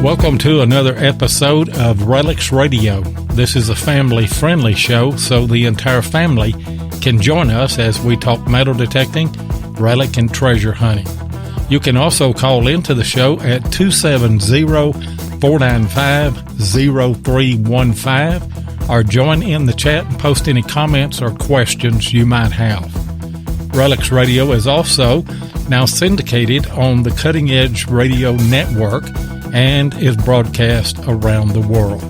Welcome to another episode of RELICS Radio. This is a family-friendly show, so the entire family can join us as we talk metal detecting, relic, and treasure hunting. You can also call into the show at 270-495-0315 or join in the chat and post any comments or questions you might have. RELICS Radio is also now syndicated on the Cutting Edge Radio Network and is broadcast around the world.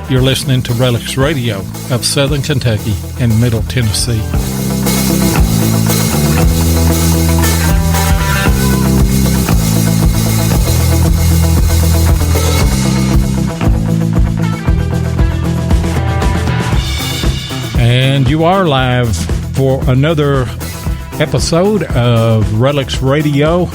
You're listening to RELICS Radio of Southern Kentucky and Middle Tennessee. And you are live for another episode of RELICS Radio.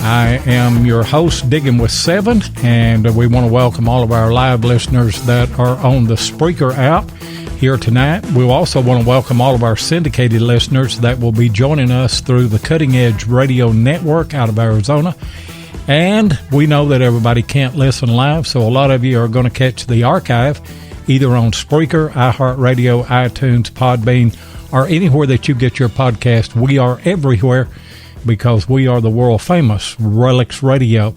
I am your host, Digging with Seven, and we want to welcome all of our live listeners that are on the Spreaker app here tonight. We also want to welcome all of our syndicated listeners that will be joining us through the Cutting Edge Radio Network out of Arizona. And we know that everybody can't listen live, so a lot of you are going to catch the archive either on Spreaker, iHeartRadio, iTunes, Podbean, or anywhere that you get your podcast. We are everywhere, because we are the world-famous RELICS Radio.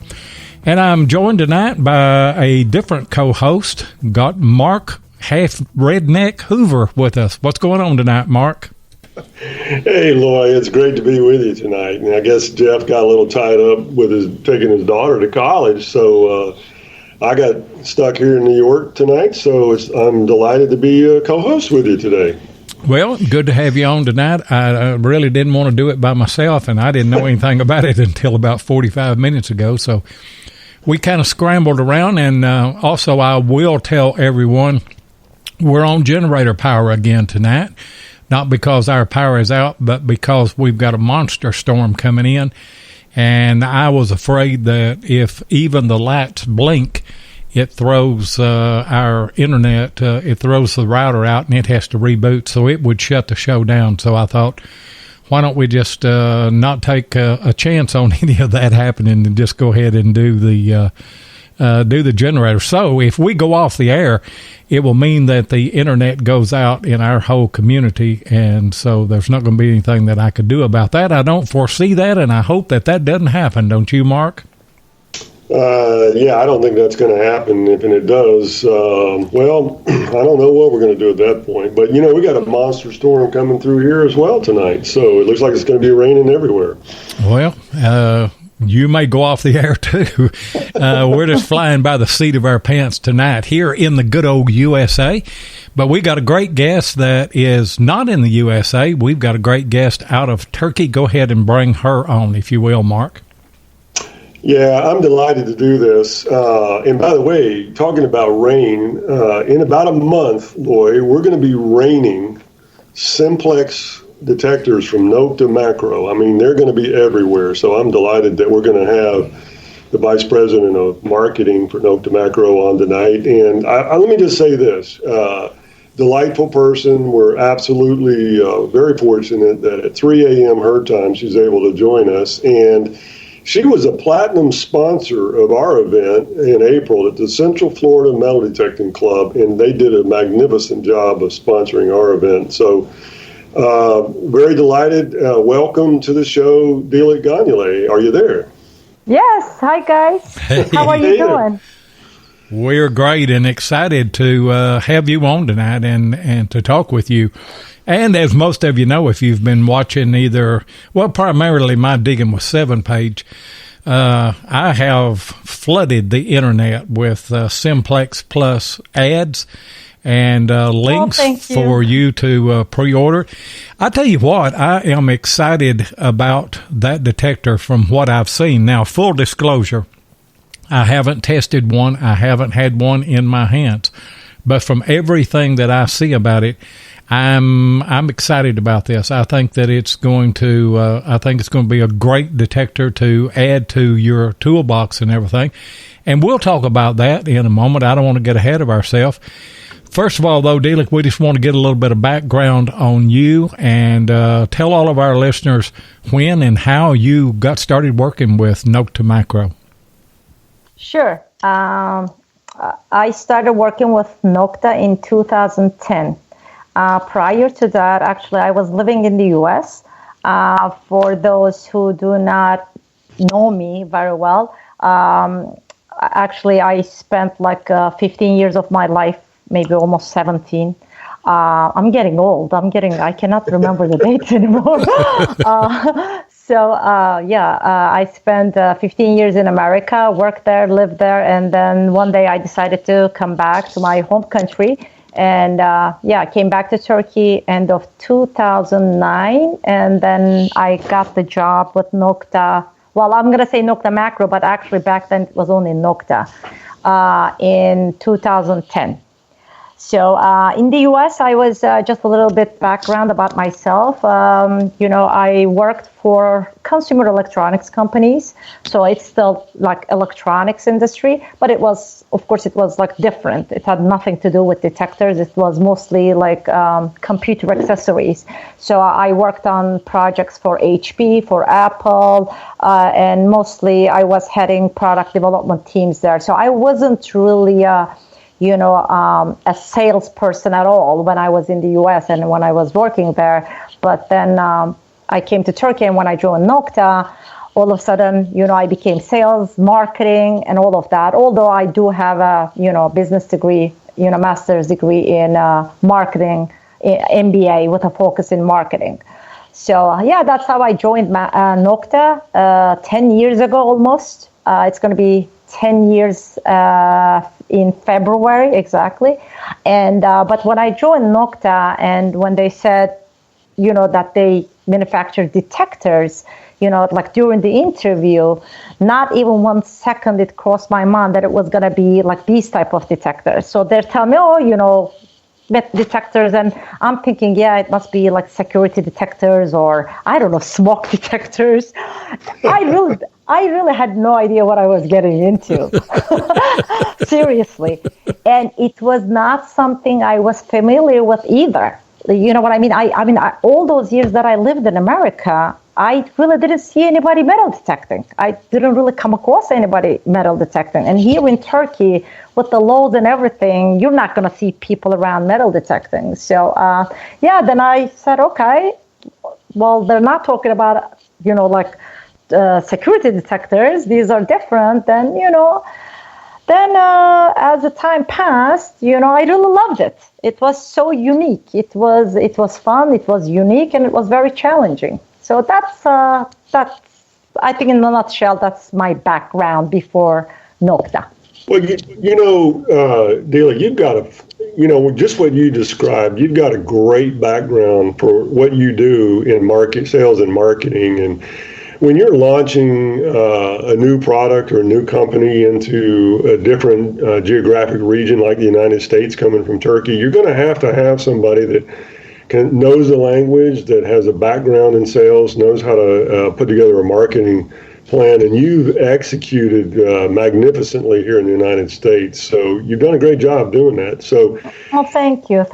And I'm joined tonight by a different co-host. Got Mark, half redneck Hoover, with us. What's going on tonight, Mark? Hey, Loy, it's great to be with you tonight. And I guess Jeff got a little tied up with taking his daughter to college, so I got stuck here in New York tonight, so I'm delighted to be a co-host with you today. Well, good to have you on tonight. I really didn't want to do it by myself, and I didn't know anything about it until about 45 minutes ago. So we kind of scrambled around, and also I will tell everyone we're on generator power again tonight, not because our power is out, but because we've got a monster storm coming in, and I was afraid that if even the lights blink, it throws our internet, it throws the router out, and it has to reboot, so it would shut the show down. So I thought, why don't we just not take a chance on any of that happening and just go ahead and do the generator. So if we go off the air, it will mean that the internet goes out in our whole community, and so there's not going to be anything that I could do about that. I don't foresee that, and I hope that doesn't happen. Don't you, Mark? Yeah, I don't think that's going to happen. If it does, well, I don't know what we're going to do at that point. But, we got a monster storm coming through here as well tonight. So it looks like it's going to be raining everywhere. Well, you may go off the air, too. We're just flying by the seat of our pants tonight here in the good old USA. But we got a great guest that is not in the USA. We've got a great guest out of Turkey. Go ahead and bring her on, if you will, Mark. Yeah, I'm delighted to do this. And by the way, talking about rain, in about a month, Lloyd, we're going to be raining Simplex detectors from Nokta Macro. I mean, they're going to be everywhere. So I'm delighted that we're going to have the Vice President of Marketing for Nokta Macro on tonight. And let me just say this. Delightful person. We're absolutely very fortunate that at 3 a.m. her time, she's able to join us. And she was a platinum sponsor of our event in April at the Central Florida Metal Detecting Club, and they did a magnificent job of sponsoring our event. So very delighted. Welcome to the show, Dilek, Gonualy. Are you there? Yes. Hi, guys. Hey. How are you doing? We're great and excited to have you on tonight and to talk with you. And as most of you know, if you've been watching primarily my Digging with Seven page, I have flooded the internet with Simplex Plus ads and links for you to pre-order. I tell you what, I am excited about that detector from what I've seen. Now, full disclosure, I haven't tested one. I haven't had one in my hands. But from everything that I see about it, I'm excited about this. I think that it's going to be a great detector to add to your toolbox and everything. And we'll talk about that in a moment. I don't want to get ahead of ourselves. First of all, though, Dilek, we just want to get a little bit of background on you and tell all of our listeners when and how you got started working with Nokta Macro. Sure. I started working with Nokta in 2010. Prior to that, actually, I was living in the U.S. For those who do not know me very well, actually, I spent like 15 years of my life, maybe almost 17. I'm getting old. I cannot remember the dates anymore. I spent 15 years in America, worked there, lived there, and then one day I decided to come back to my home country. And came back to Turkey end of 2009, and then I got the job with Nokta. Well, I'm going to say Nokta Macro, but actually back then it was only Nokta in 2010. So in the U.S., I was just a little bit background about myself. I worked for consumer electronics companies. So it's still like electronics industry, but it was like different. It had nothing to do with detectors. It was mostly like computer accessories. So I worked on projects for HP, for Apple, and mostly I was heading product development teams there. So I wasn't really a salesperson at all when I was in the U.S. and when I was working there. But then I came to Turkey, and when I joined Nokta, all of a sudden, I became sales, marketing, and all of that. Although I do have a, business degree, master's degree in marketing, MBA with a focus in marketing. So, that's how I joined Nokta 10 years ago almost. It's going to be 10 years in February, exactly. And but when I joined Nokta, and when they said, that they manufacture detectors, like during the interview, not even 1 second it crossed my mind that it was going to be like these type of detectors. So they're telling me, detectors, and I'm thinking, it must be like security detectors or, I don't know, smoke detectors. I really had no idea what I was getting into. Seriously. And it was not something I was familiar with either. You know what I mean? I mean, all those years that I lived in America, I really didn't see anybody metal detecting. I didn't really come across anybody metal detecting. And here in Turkey, with the laws and everything, you're not going to see people around metal detecting. So, then I said, okay, well, they're not talking about, security detectors. These are different. Then, as the time passed, I really loved it. It was so unique. It was fun. It was unique, and it was very challenging. So that's I think in a nutshell, that's my background before Nokta. Well, Dilek, you've got just what you described, you've got a great background for what you do in sales and marketing. And when you're launching a new product or a new company into a different geographic region like the United States coming from Turkey, you're going to have somebody that knows the language, that has a background in sales, knows how to put together a marketing plan, and you've executed magnificently here in the United States. So you've done a great job doing that. So, well, thank you.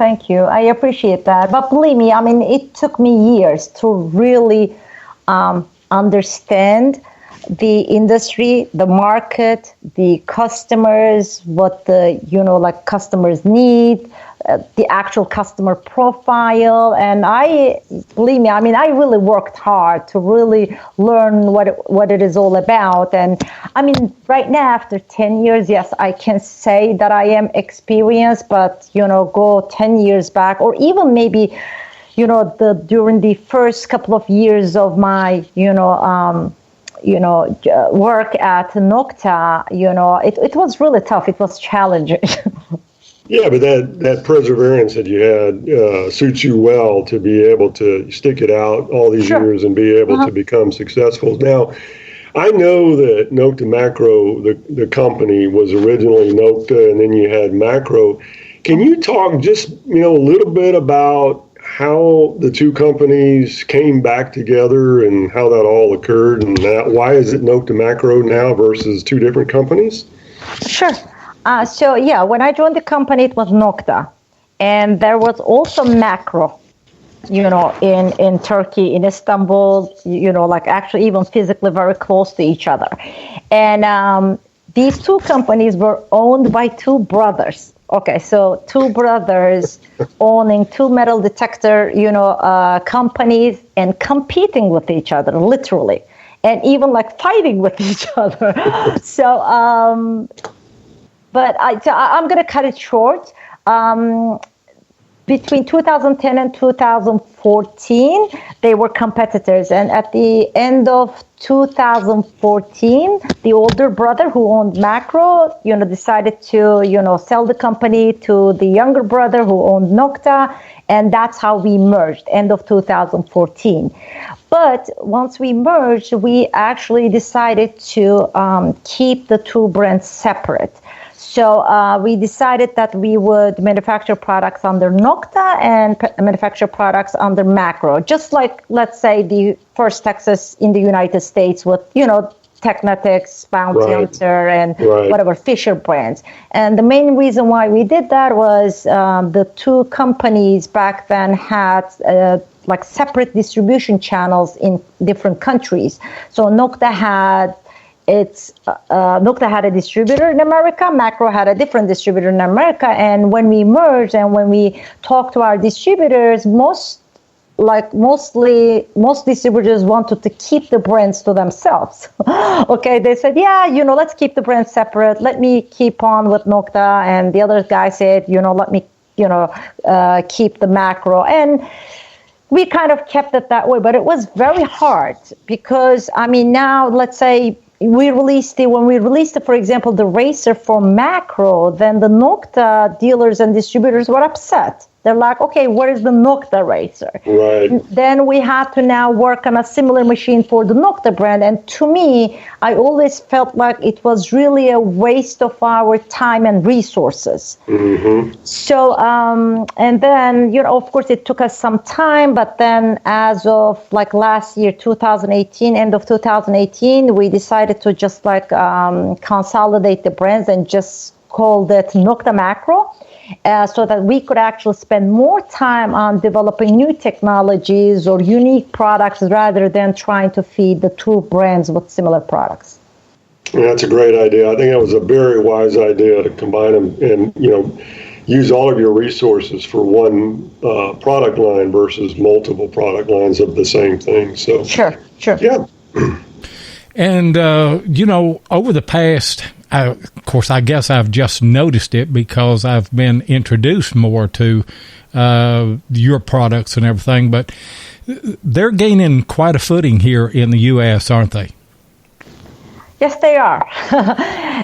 I appreciate that. But believe me, I mean, it took me years to really understand the industry, the market, the customers, what the customers need, the actual customer profile. And believe me, I mean, I really worked hard to really learn what it is all about. And I mean, right now, after 10 years, yes, I can say that I am experienced, but, go 10 years back, or even maybe, during the first couple of years of my, work at Nokta, it was really tough. It was challenging. Yeah, but that perseverance that you had suits you well to be able to stick it out all these years and be able to become successful. Now, I know that Nokta Macro, the company, was originally Nokta, and then you had Makro. can you talk just, a little bit about how the two companies came back together and how that all occurred, and why is it Nokta Macro now versus two different companies? Sure. When I joined the company, it was Nokta, and there was also Makro, in Turkey, in Istanbul, actually even physically very close to each other. And these two companies were owned by two brothers. Okay, so two brothers owning two metal detector, companies and competing with each other, literally, and even fighting with each other. So, but I'm going to cut it short. Between 2010 and 2014, they were competitors. And at the end of 2014, the older brother who owned Makro, decided to, sell the company to the younger brother who owned Nokta. And that's how we merged, end of 2014. But once we merged, we actually decided to keep the two brands separate. So we decided that we would manufacture products under Nokta and manufacture products under Makro, just like, let's say, the First Texas in the United States with, Technetics, Bounty Hunter, and whatever Fisher brands. And the main reason why we did that was the two companies back then had separate distribution channels in different countries. So Nokta had Nokta had a distributor in America, Makro had a different distributor in America, and when we merged and when we talked to our distributors, most distributors wanted to keep the brands to themselves. Okay, they said, let's keep the brands separate. Let me keep on with Nokta, and the other guy said, let me, keep the Makro, and we kind of kept it that way. But it was very hard because, now let's say. When we released, for example, the racer for Makro, then the Nokta dealers and distributors were upset. They're like, okay, where is the Nokta racer? Right. Then we had to now work on a similar machine for the Nokta brand. And to me, I always felt like it was really a waste of our time and resources. Mm-hmm. So, and then, of course, it took us some time. But then as of last year, 2018, end of 2018, we decided to just consolidate the brands and just called it Nokta Macro. So that we could actually spend more time on developing new technologies or unique products rather than trying to feed the two brands with similar products. Yeah, that's a great idea. I think that was a very wise idea to combine them and, use all of your resources for one product line versus multiple product lines of the same thing. So Sure. Yeah. And, over the past, of course, I guess I've just noticed it because I've been introduced more to your products and everything, but they're gaining quite a footing here in the U.S., aren't they? Yes, they are.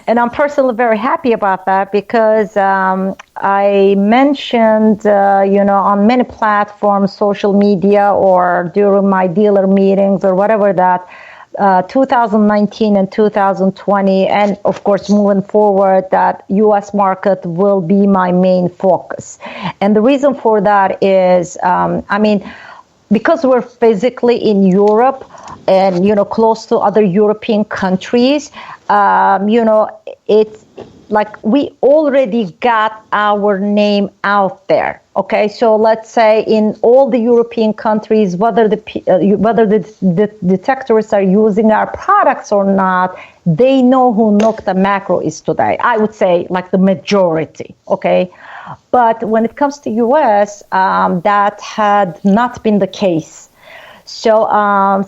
And I'm personally very happy about that because I mentioned, on many platforms, social media, or during my dealer meetings or whatever, that 2019 and 2020, and of course moving forward, that U.S. market will be my main focus. And the reason for that is, because we're physically in Europe and, close to other European countries, it's we already got our name out there. Okay, so let's say in all the European countries, whether the detectorists are using our products or not, they know who Nokta Macro is today. I would say the majority. Okay, but when it comes to US, that had not been the case. So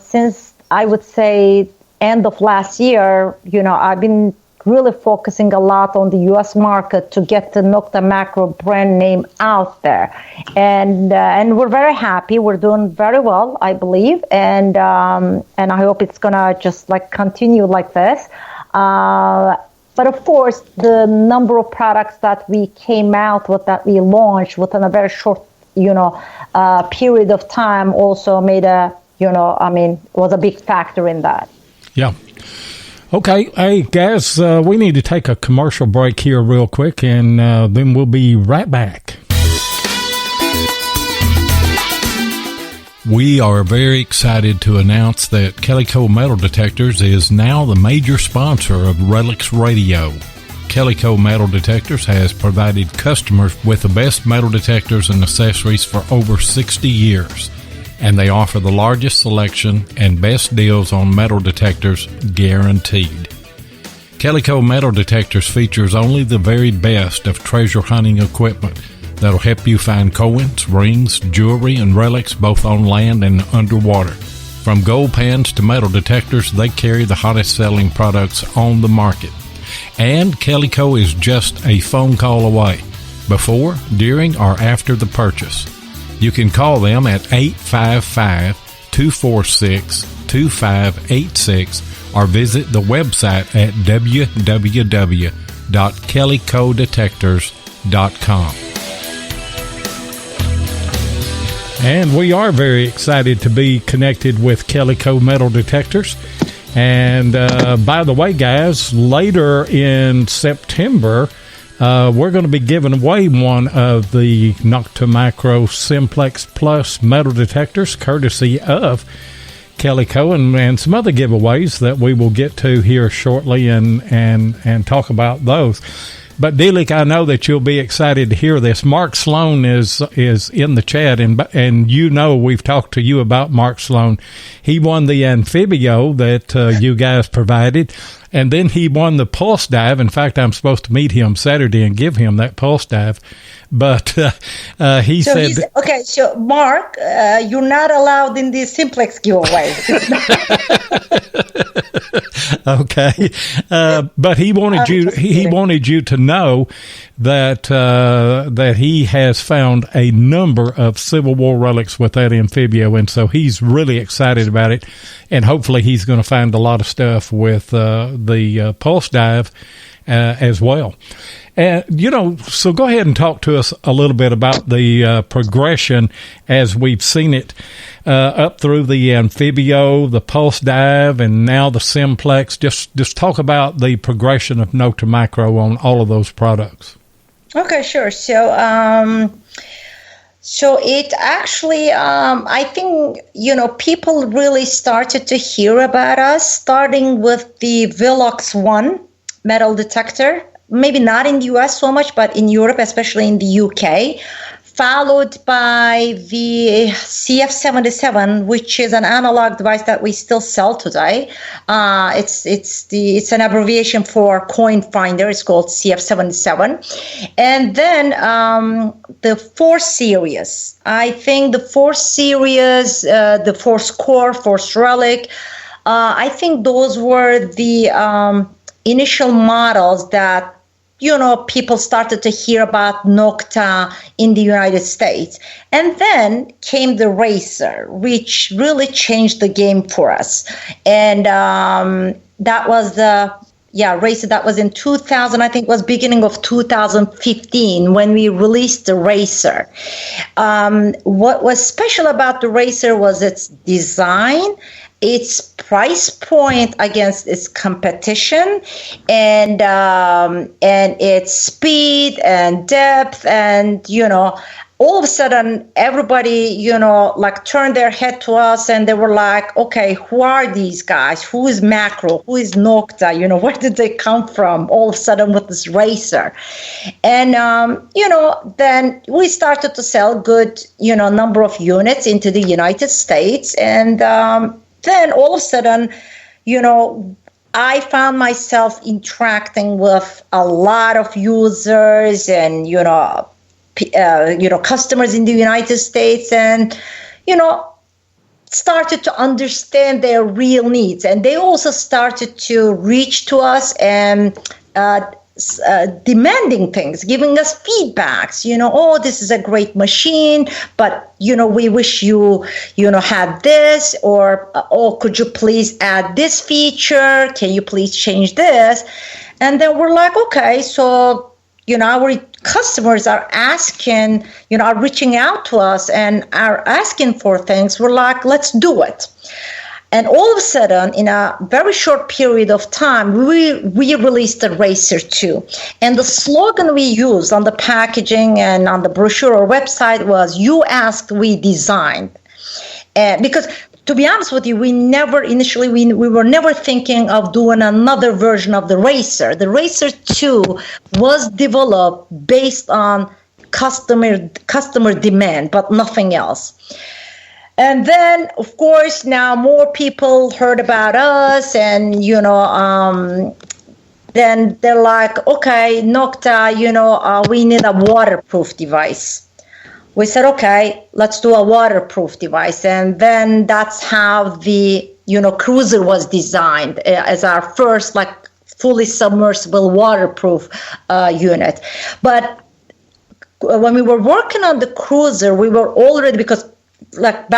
since I would say end of last year, I've been really focusing a lot on the U.S. market to get the Nokta Macro brand name out there, and we're very happy. We're doing very well, I believe, and I hope it's gonna just continue like this. But of course, the number of products that we came out with, that we launched within a very short, period of time, also made was a big factor in that. Yeah. Okay, hey guys, we need to take a commercial break here real quick, and then we'll be right back. We are very excited to announce that Calico Metal Detectors is now the major sponsor of RELICS Radio. Calico Metal Detectors has provided customers with the best metal detectors and accessories for over 60 years, and they offer the largest selection and best deals on metal detectors guaranteed. Calico Metal Detectors features only the very best of treasure hunting equipment that'll help you find coins, rings, jewelry, and relics both on land and underwater. From gold pans to metal detectors, they carry the hottest selling products on the market. And Calico is just a phone call away, before, during, or after the purchase. You can call them at 855-246-2586 or visit the website at www.calicodetectors.com. And we are very excited to be connected with Calico Metal Detectors. And by the way, guys, later in September, we're going to be giving away one of the Nokta Macro Simplex Plus metal detectors, courtesy of Calico, and some other giveaways that we will get to here shortly and talk about those. But Dilek, I know that you'll be excited to hear this. Mark Sloan is in the chat, and you know we've talked to you about Mark Sloan. He won the Amphibio that you guys provided, and then he won the Pulse Dive. In fact, I'm supposed to meet him Saturday and give him that Pulse Dive. But he said... Okay, so Mark, you're not allowed in the Simplex giveaway. Okay, but he wanted you to know that he has found a number of Civil War relics with that Amphibio, and so he's really excited about it, and hopefully he's going to find a lot of stuff with the Pulse Dive as well. So go ahead and talk to us a little bit about the progression as we've seen it up through the Amphibio, the Pulse Dive, and now the Simplex. Just talk about the progression of Nokta Macro on all of those products. Okay, sure. So it actually, I think, people really started to hear about us, starting with the Velox 1 metal detector. Maybe not in the US so much, but in Europe, especially in the UK, followed by the CF77, which is an analog device that we still sell today. It's an abbreviation for coin finder. It's called CF77. And then the Force series. I think the Force series, the Force Core, Force Relic, I think those were the initial models that people started to hear about Nokta in the United States. And then came the Racer, which really changed the game for us. And that was the Racer. That was in 2000, I think it was beginning of 2015 when we released the Racer. What was special about the Racer was its design, its price point against its competition, and its speed and depth, and all of a sudden everybody turned their head to us, and they were like, okay, who are these guys? Who is Makro? Who is Nokta? Where did they come from? All of a sudden with this Racer, and then we started to sell good number of units into the United States, and then all of a sudden, I found myself interacting with a lot of users and, customers in the United States, and, started to understand their real needs. And they also started to reach to us and demanding things, giving us feedbacks, oh, this is a great machine, but, we wish you, had this, or, oh, could you please add this feature? Can you please change this? And then we're like, okay, so, our customers are asking, are reaching out to us and are asking for things. We're like, let's do it. And all of a sudden, in a very short period of time, we released the Racer 2. And the slogan we used on the packaging and on the brochure or website was, "You asked, we designed." Because to be honest with you, we were never thinking of doing another version of the Racer. The Racer 2 was developed based on customer demand, but nothing else. And then, of course, now more people heard about us, and then they're like, "Okay, Nokta, we need a waterproof device." We said, "Okay, let's do a waterproof device," and then that's how the cruiser was designed as our first fully submersible waterproof unit. But when we were working on the cruiser, we were already, because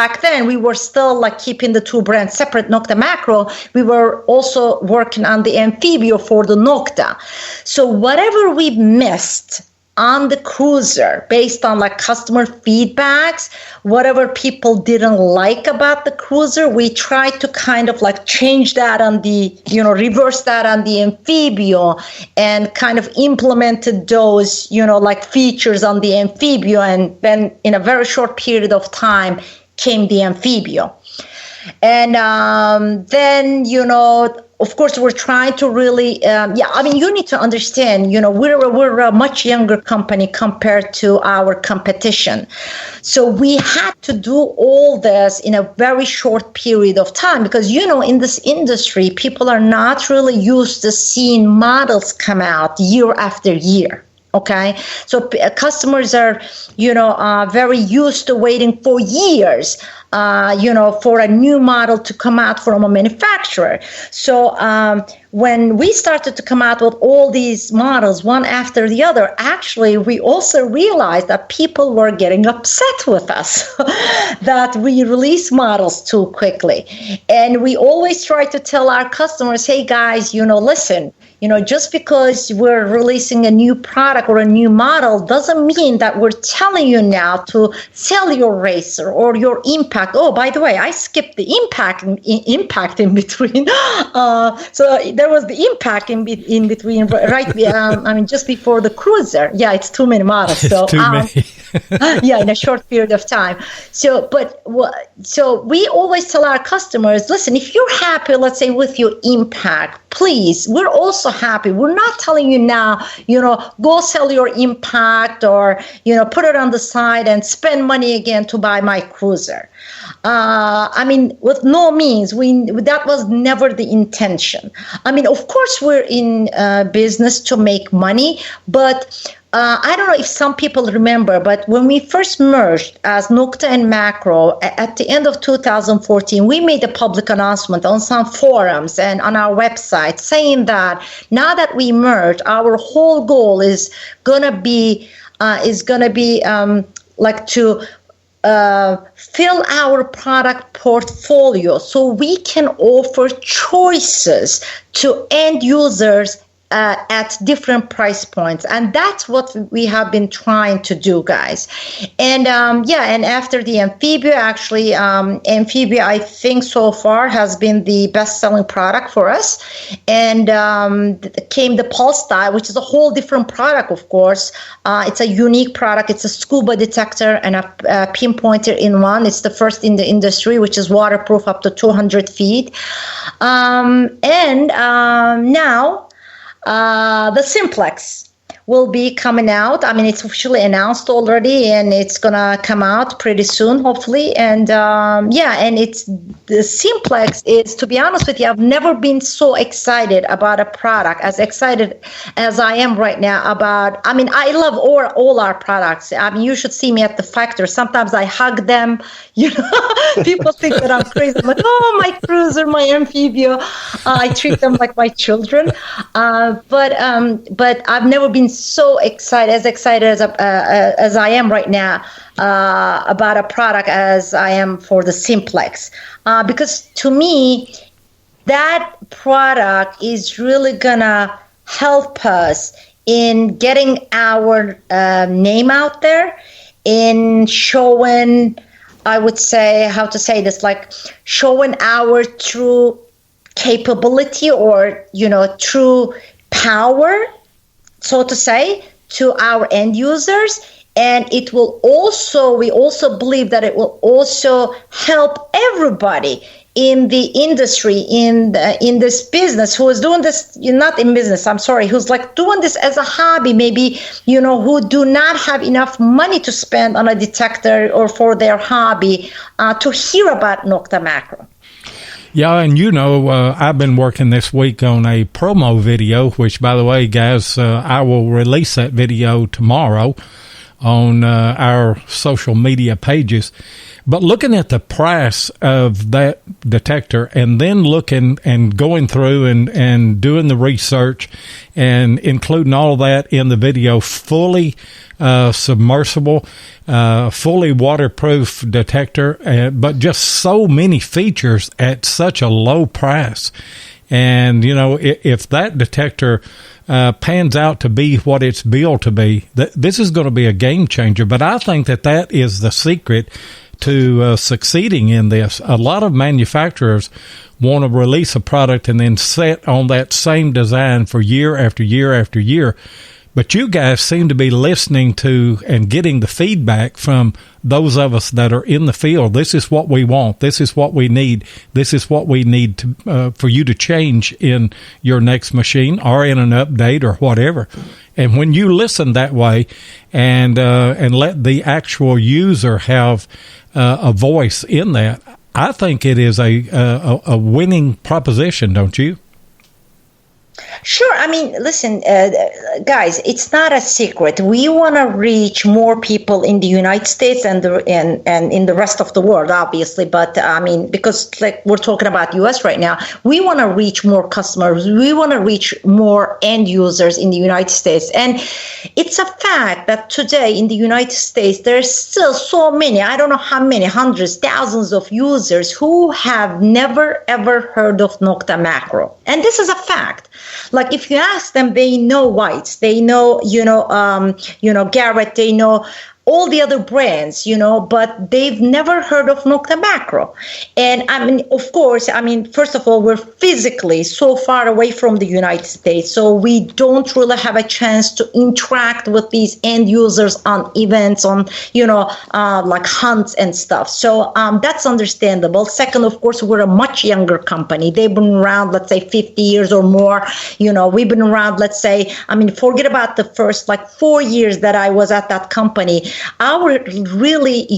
back then we were still keeping the two brands separate, Nokta Macro, we were also working on the Amphibio for the Nokta. So whatever we missed on the cruiser, based on customer feedbacks, whatever people didn't like about the cruiser, we tried to kind of change that on the, reverse that on the Amphibio, and kind of implemented those, features on the Amphibio. And then in a very short period of time came the Amphibio. And then, of course, we're trying to really, you need to understand, we're a much younger company compared to our competition. So we had to do all this in a very short period of time because, in this industry, people are not really used to seeing models come out year after year. Okay, so customers are, very used to waiting for years, for a new model to come out from a manufacturer. So when we started to come out with all these models, one after the other, actually, we also realized that people were getting upset with us that we release models too quickly. And we always try to tell our customers, "Hey guys, listen, just because we're releasing a new product or a new model doesn't mean that we're telling you now to sell your Racer or your Impact. Oh, by the way, I skipped the Impact in between." So there was the Impact in between, right? Just before the Cruiser. Yeah, it's too many models. So, too many. Yeah, in a short period of time. So we always tell our customers, listen, if you're happy, let's say, with your Impact, please, we're also happy. We're not telling you now, go sell your Impact or, put it on the side and spend money again to buy my Cruiser. With no means, that was never the intention. Of course, we're in business to make money, but I don't know if some people remember, but when we first merged as Nokta and Makro at the end of 2014, we made a public announcement on some forums and on our website saying that now that we merged, our whole goal is gonna be to fill our product portfolio so we can offer choices to end users at different price points. And that's what we have been trying to do, guys. And and after the Amphibio, actually, Amphibio, I think so far has been the best-selling product for us. And came the Pulse Style, which is a whole different product, of course. It's a unique product. It's a scuba detector and a pinpointer in one. It's the first in the industry, which is waterproof up to 200 feet. Now, the Simplex will be coming out. It's officially announced already, and it's gonna come out pretty soon, hopefully. And and it's the Simplex is, to be honest with you, I've never been so excited about a product, as excited as I am right now about. I love all our products. You should see me at the factory. Sometimes I hug them. People think that I'm crazy. I'm like, oh, my Cruiser, my Amphibio. I treat them like my children. But I've never been so excited as I am right now about a product as I am for the Simplex, because to me that product is really gonna help us in getting our name out there, in showing I would say, how to say this, like showing our true capability or, true power, so to say, to our end users. And it will also, we also believe that it will also help everybody in the industry, in this business, who is doing this, not in business, I'm sorry, who's like doing this as a hobby, maybe, who do not have enough money to spend on a detector or for their hobby to hear about Nokta Macro. Yeah, and I've been working this week on a promo video, which, by the way, guys, I will release that video tomorrow on our social media pages. But looking at the price of that detector and then looking and going through and doing the research and including all of that in the video, fully submersible, fully waterproof detector, but just so many features at such a low price. And, if that detector pans out to be what it's billed to be, this is going to be a game changer. But I think that is the secret to succeeding in this. A lot of manufacturers want to release a product and then set on that same design for year after year after year. But you guys seem to be listening to and getting the feedback from those of us that are in the field. This is what we want. This is what we need. This is what we need to for you to change in your next machine or in an update or whatever. And when you listen that way and let the actual user have a voice in that, I think it is a winning proposition, don't you? Sure. I mean, listen, guys, it's not a secret. We want to reach more people in the United States and in the rest of the world, obviously. But I mean, because like we're talking about US right now, we want to reach more customers. We want to reach more end users in the United States. And it's a fact that today in the United States, there's still so many, I don't know how many, hundreds, thousands of users who have never, ever heard of Nokta Macro. And this is a fact. Like if you ask them, they know Whites, they know, Garrett, they know all the other brands, but they've never heard of Nokta Macro. And I mean, of course, first of all, we're physically so far away from the United States, so we don't really have a chance to interact with these end users on events, on, like hunts and stuff. So that's understandable. Second, of course, we're a much younger company. They've been around, let's say, 50 years or more. We've been around, let's say, forget about the first 4 years that I was at that company. Our really,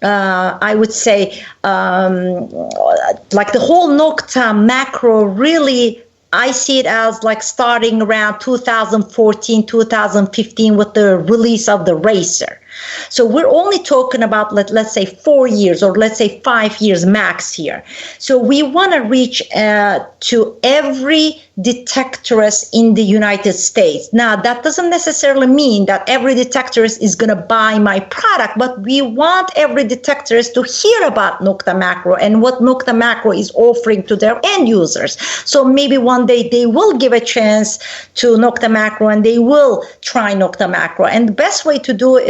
I would say, the whole Nokta Macro really, I see it as starting around 2014, 2015 with the release of the Racer. So we're only talking about, let's say, 4 years or let's say 5 years max here. So we want to reach to every detectorist in the United States. Now, that doesn't necessarily mean that every detectorist is going to buy my product, but we want every detectorist to hear about Nokta Macro and what Nokta Macro is offering to their end users. So maybe one day they will give a chance to Nokta Macro and they will try Nokta Macro. And the best way to do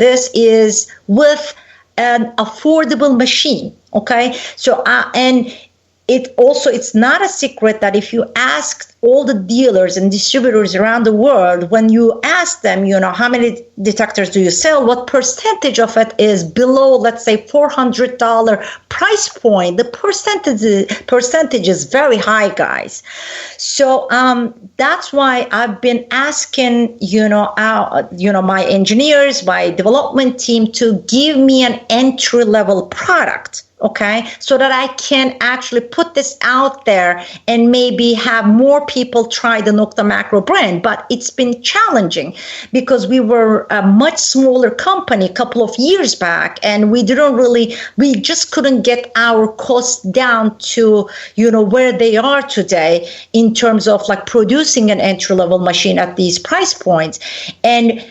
this is with an affordable machine. Okay, so and it's not a secret that if you ask all the dealers and distributors around the world, when you ask them, how many detectors do you sell, what percentage of it is below, let's say, $400 price point, the percentage is very high, guys. So that's why I've been asking, my engineers, my development team to give me an entry-level product. Okay, so that I can actually put this out there and maybe have more people try the Nokta Macro brand. But it's been challenging because we were a much smaller company a couple of years back, and we just couldn't get our costs down to, where they are today in terms of producing an entry-level machine at these price points. And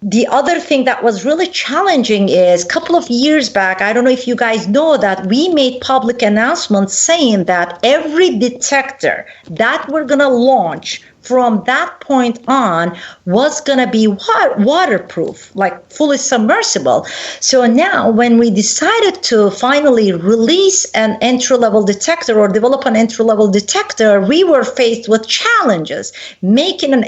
the other thing that was really challenging is a couple of years back, I don't know if you guys know that, we made public announcements saying that every detector that we're going to launch from that point on was going to be waterproof, like fully submersible. So now when we decided to finally release an entry-level detector or develop an entry-level detector, we were faced with challenges, making an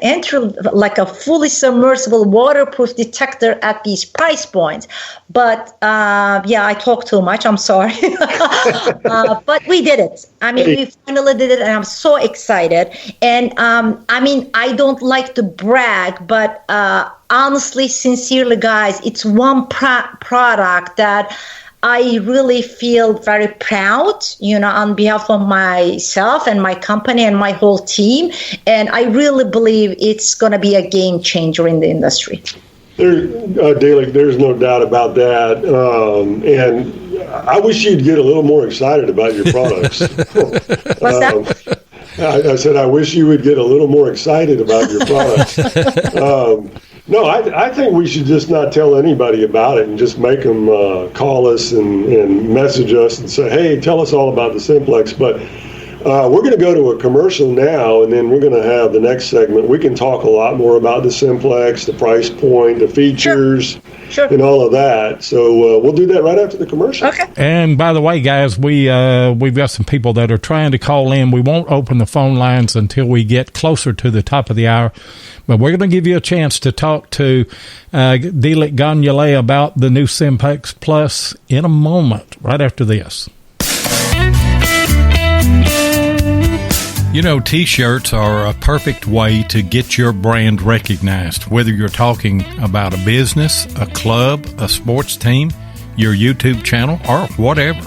like a fully submersible waterproof detector at these price points. But I talked too much, I'm sorry. But we did it. I mean, we finally did it, and I'm so excited. And I don't like to brag, but honestly, sincerely, guys, it's one product that I really feel very proud, on behalf of myself and my company and my whole team. And I really believe it's going to be a game changer in the industry. Dilek, there's no doubt about that. And I wish you'd get a little more excited about your products. What's that? I said, I wish you would get a little more excited about your products. No, I think we should just not tell anybody about it and just make them call us and message us and say, hey, tell us all about the Simplex. But we're going to go to a commercial now, and then we're going to have the next segment. We can talk a lot more about the Simplex, the price point, the features, sure. And all of that. So we'll do that right after the commercial. Okay. And by the way, guys, we've got some people that are trying to call in. We won't open the phone lines until we get closer to the top of the hour. But we're going to give you a chance to talk to Dilek Gonualy about the new Simplex Plus in a moment, right after this. You know, T-shirts are a perfect way to get your brand recognized, whether you're talking about a business, a club, a sports team, your YouTube channel, or whatever.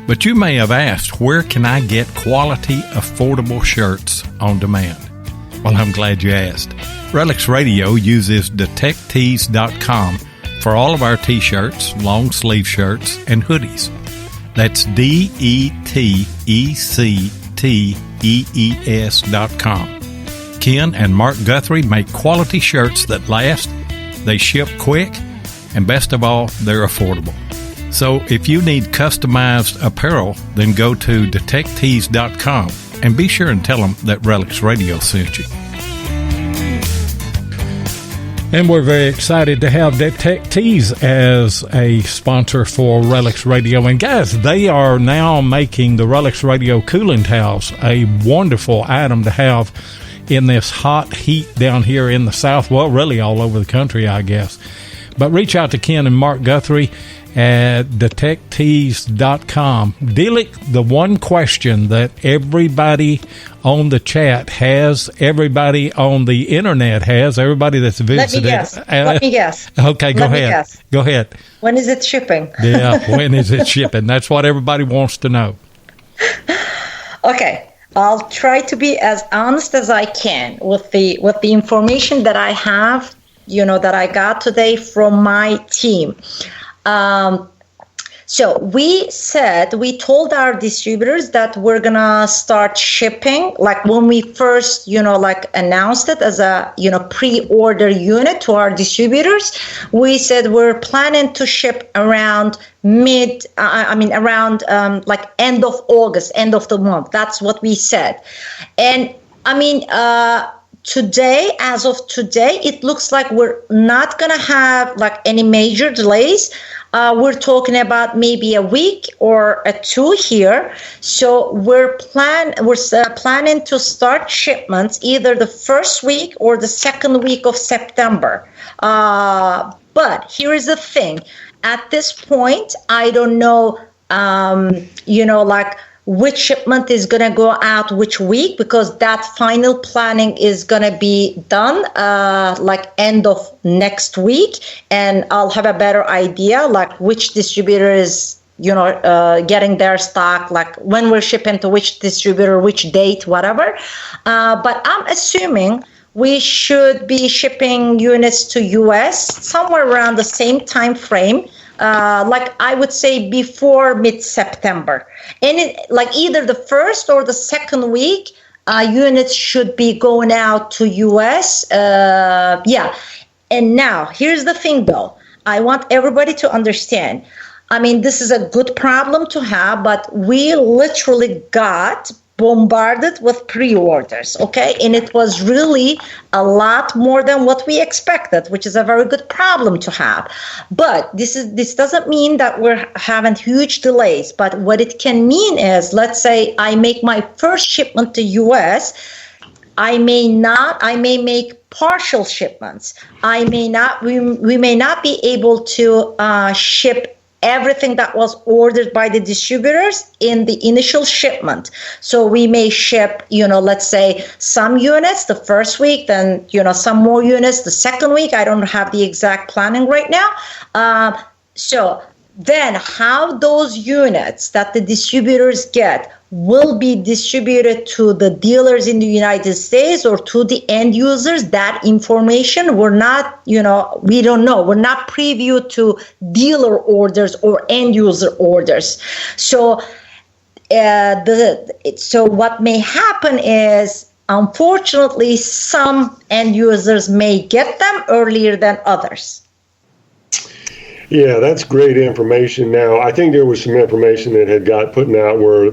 But you may have asked, where can I get quality, affordable shirts on demand? Well, I'm glad you asked. RELICS RADIO uses detectees.com for all of our T-shirts, long sleeve shirts, and hoodies. That's DETECTEES.com. Ken and Mark Guthrie make quality shirts that last, they ship quick, and best of all, they're affordable. So if you need customized apparel, then go to detectees.com and be sure and tell them that RELICS Radio sent you. And we're very excited to have Detectees as a sponsor for RELICS Radio. And guys, they are now making the RELICS Radio cooling towels a wonderful item to have in this hot heat down here in the South. Well, really all over the country, I guess. But reach out to Ken and Mark Guthrie at detectees.com. Dilek, the one question that everybody on the chat has, everybody on the internet has, everybody that's visited. Let me guess. Okay, go ahead. Go ahead. When is it shipping? Yeah, when is it shipping? That's what everybody wants to know. Okay. I'll try to be as honest as I can with the information that I have, that I got today from my team. So we told our distributors that we're going to start shipping, like when we first, announced it as a, pre-order unit to our distributors, we said we're planning to ship around end of August, end of the month. That's what we said. And today, as of today, it looks like we're not going to have any major delays. We're talking about maybe a week or two here. So we're planning to start shipments either the first week or the second week of September. But here is the thing. At this point, I don't know, which shipment is going to go out which week, because that final planning is going to be done end of next week, and I'll have a better idea which distributor is getting their stock, when we're shipping to which distributor, which date, whatever. But I'm assuming we should be shipping units to US somewhere around the same time frame. I would say before mid-September. And either the first or the second week, units should be going out to US. And now, here's the thing, though. I want everybody to understand. This is a good problem to have, but we literally got bombarded with pre-orders, okay? And it was really a lot more than what we expected, which is a very good problem to have. But this doesn't mean that we're having huge delays. But what it can mean is, let's say I make my first shipment to US, I may make partial shipments. We may not be able to ship everything that was ordered by the distributors in the initial shipment. So we may ship, let's say some units the first week, then, some more units the second week. I don't have the exact planning right now. So then how those units that the distributors get will be distributed to the dealers in the United States or to the end users, that information we don't know. We're not preview to dealer orders or end user orders. So so what may happen is, unfortunately, some end users may get them earlier than others. Yeah, that's great information. Now, I think there was some information that had got put out where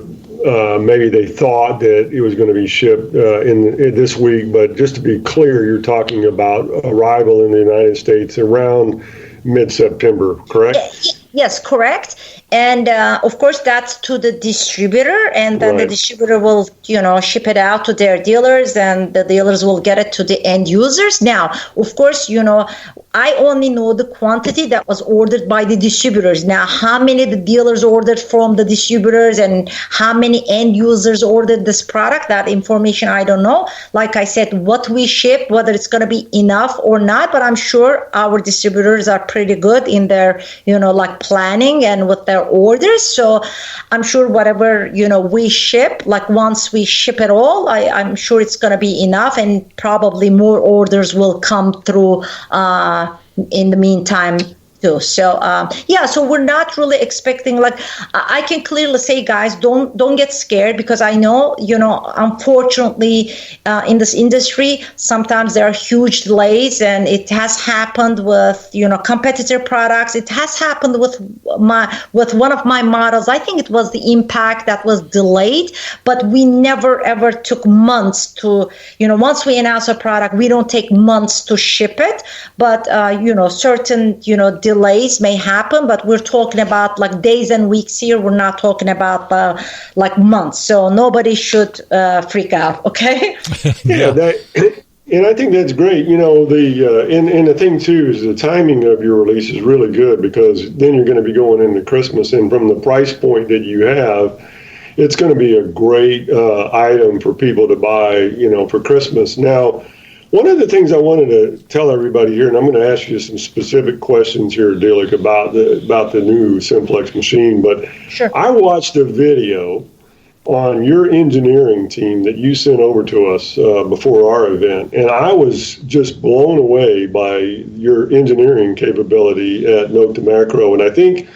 maybe they thought that it was going to be shipped in this week, but just to be clear, you're talking about arrival in the United States around mid-September, correct? Yes, correct. And of course, that's to the distributor, and then the distributor will, ship it out to their dealers, and the dealers will get it to the end users. Now, of course, I only know the quantity that was ordered by the distributors. Now, how many the dealers ordered from the distributors and how many end users ordered this product, that information I don't know. Like I said, what we ship, whether it's going to be enough or not, but I'm sure our distributors are pretty good in their, planning and with their orders. So I'm sure whatever, we ship, once we ship it all, I'm sure it's going to be enough, and probably more orders will come through in the meantime too. So so we're not really expecting, I can clearly say, guys, don't get scared, because I know, unfortunately, in this industry, sometimes there are huge delays, and it has happened with, competitor products. It has happened with one of my models. I think it was the Impact that was delayed, but we never ever took months to, once we announce a product, we don't take months to ship it. But, certain, delays may happen, but we're talking about days and weeks here. We're not talking about months. So nobody should freak out. Okay. And I think that's great. And the thing too is the timing of your release is really good, because then you're going to be going into Christmas, and from the price point that you have, it's going to be a great item for people to buy, for Christmas. Now, one of the things I wanted to tell everybody here, and I'm going to ask you some specific questions here, Dilek, about the new Simplex machine, but sure. I watched a video on your engineering team that you sent over to us before our event, and I was just blown away by your engineering capability at Nokta Macro, and I think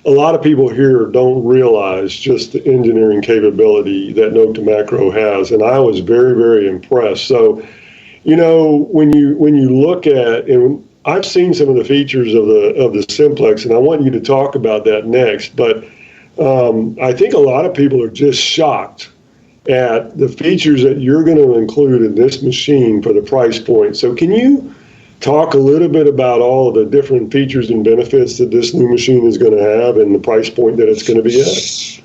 a lot of people here don't realize just the engineering capability that Nokta Macro has, and I was very, very impressed. So, when you look at, and I've seen some of the features of the Simplex, and I want you to talk about that next, but I think a lot of people are just shocked at the features that you're going to include in this machine for the price point. So can you talk a little bit about all of the different features and benefits that this new machine is going to have and the price point that it's going to be at?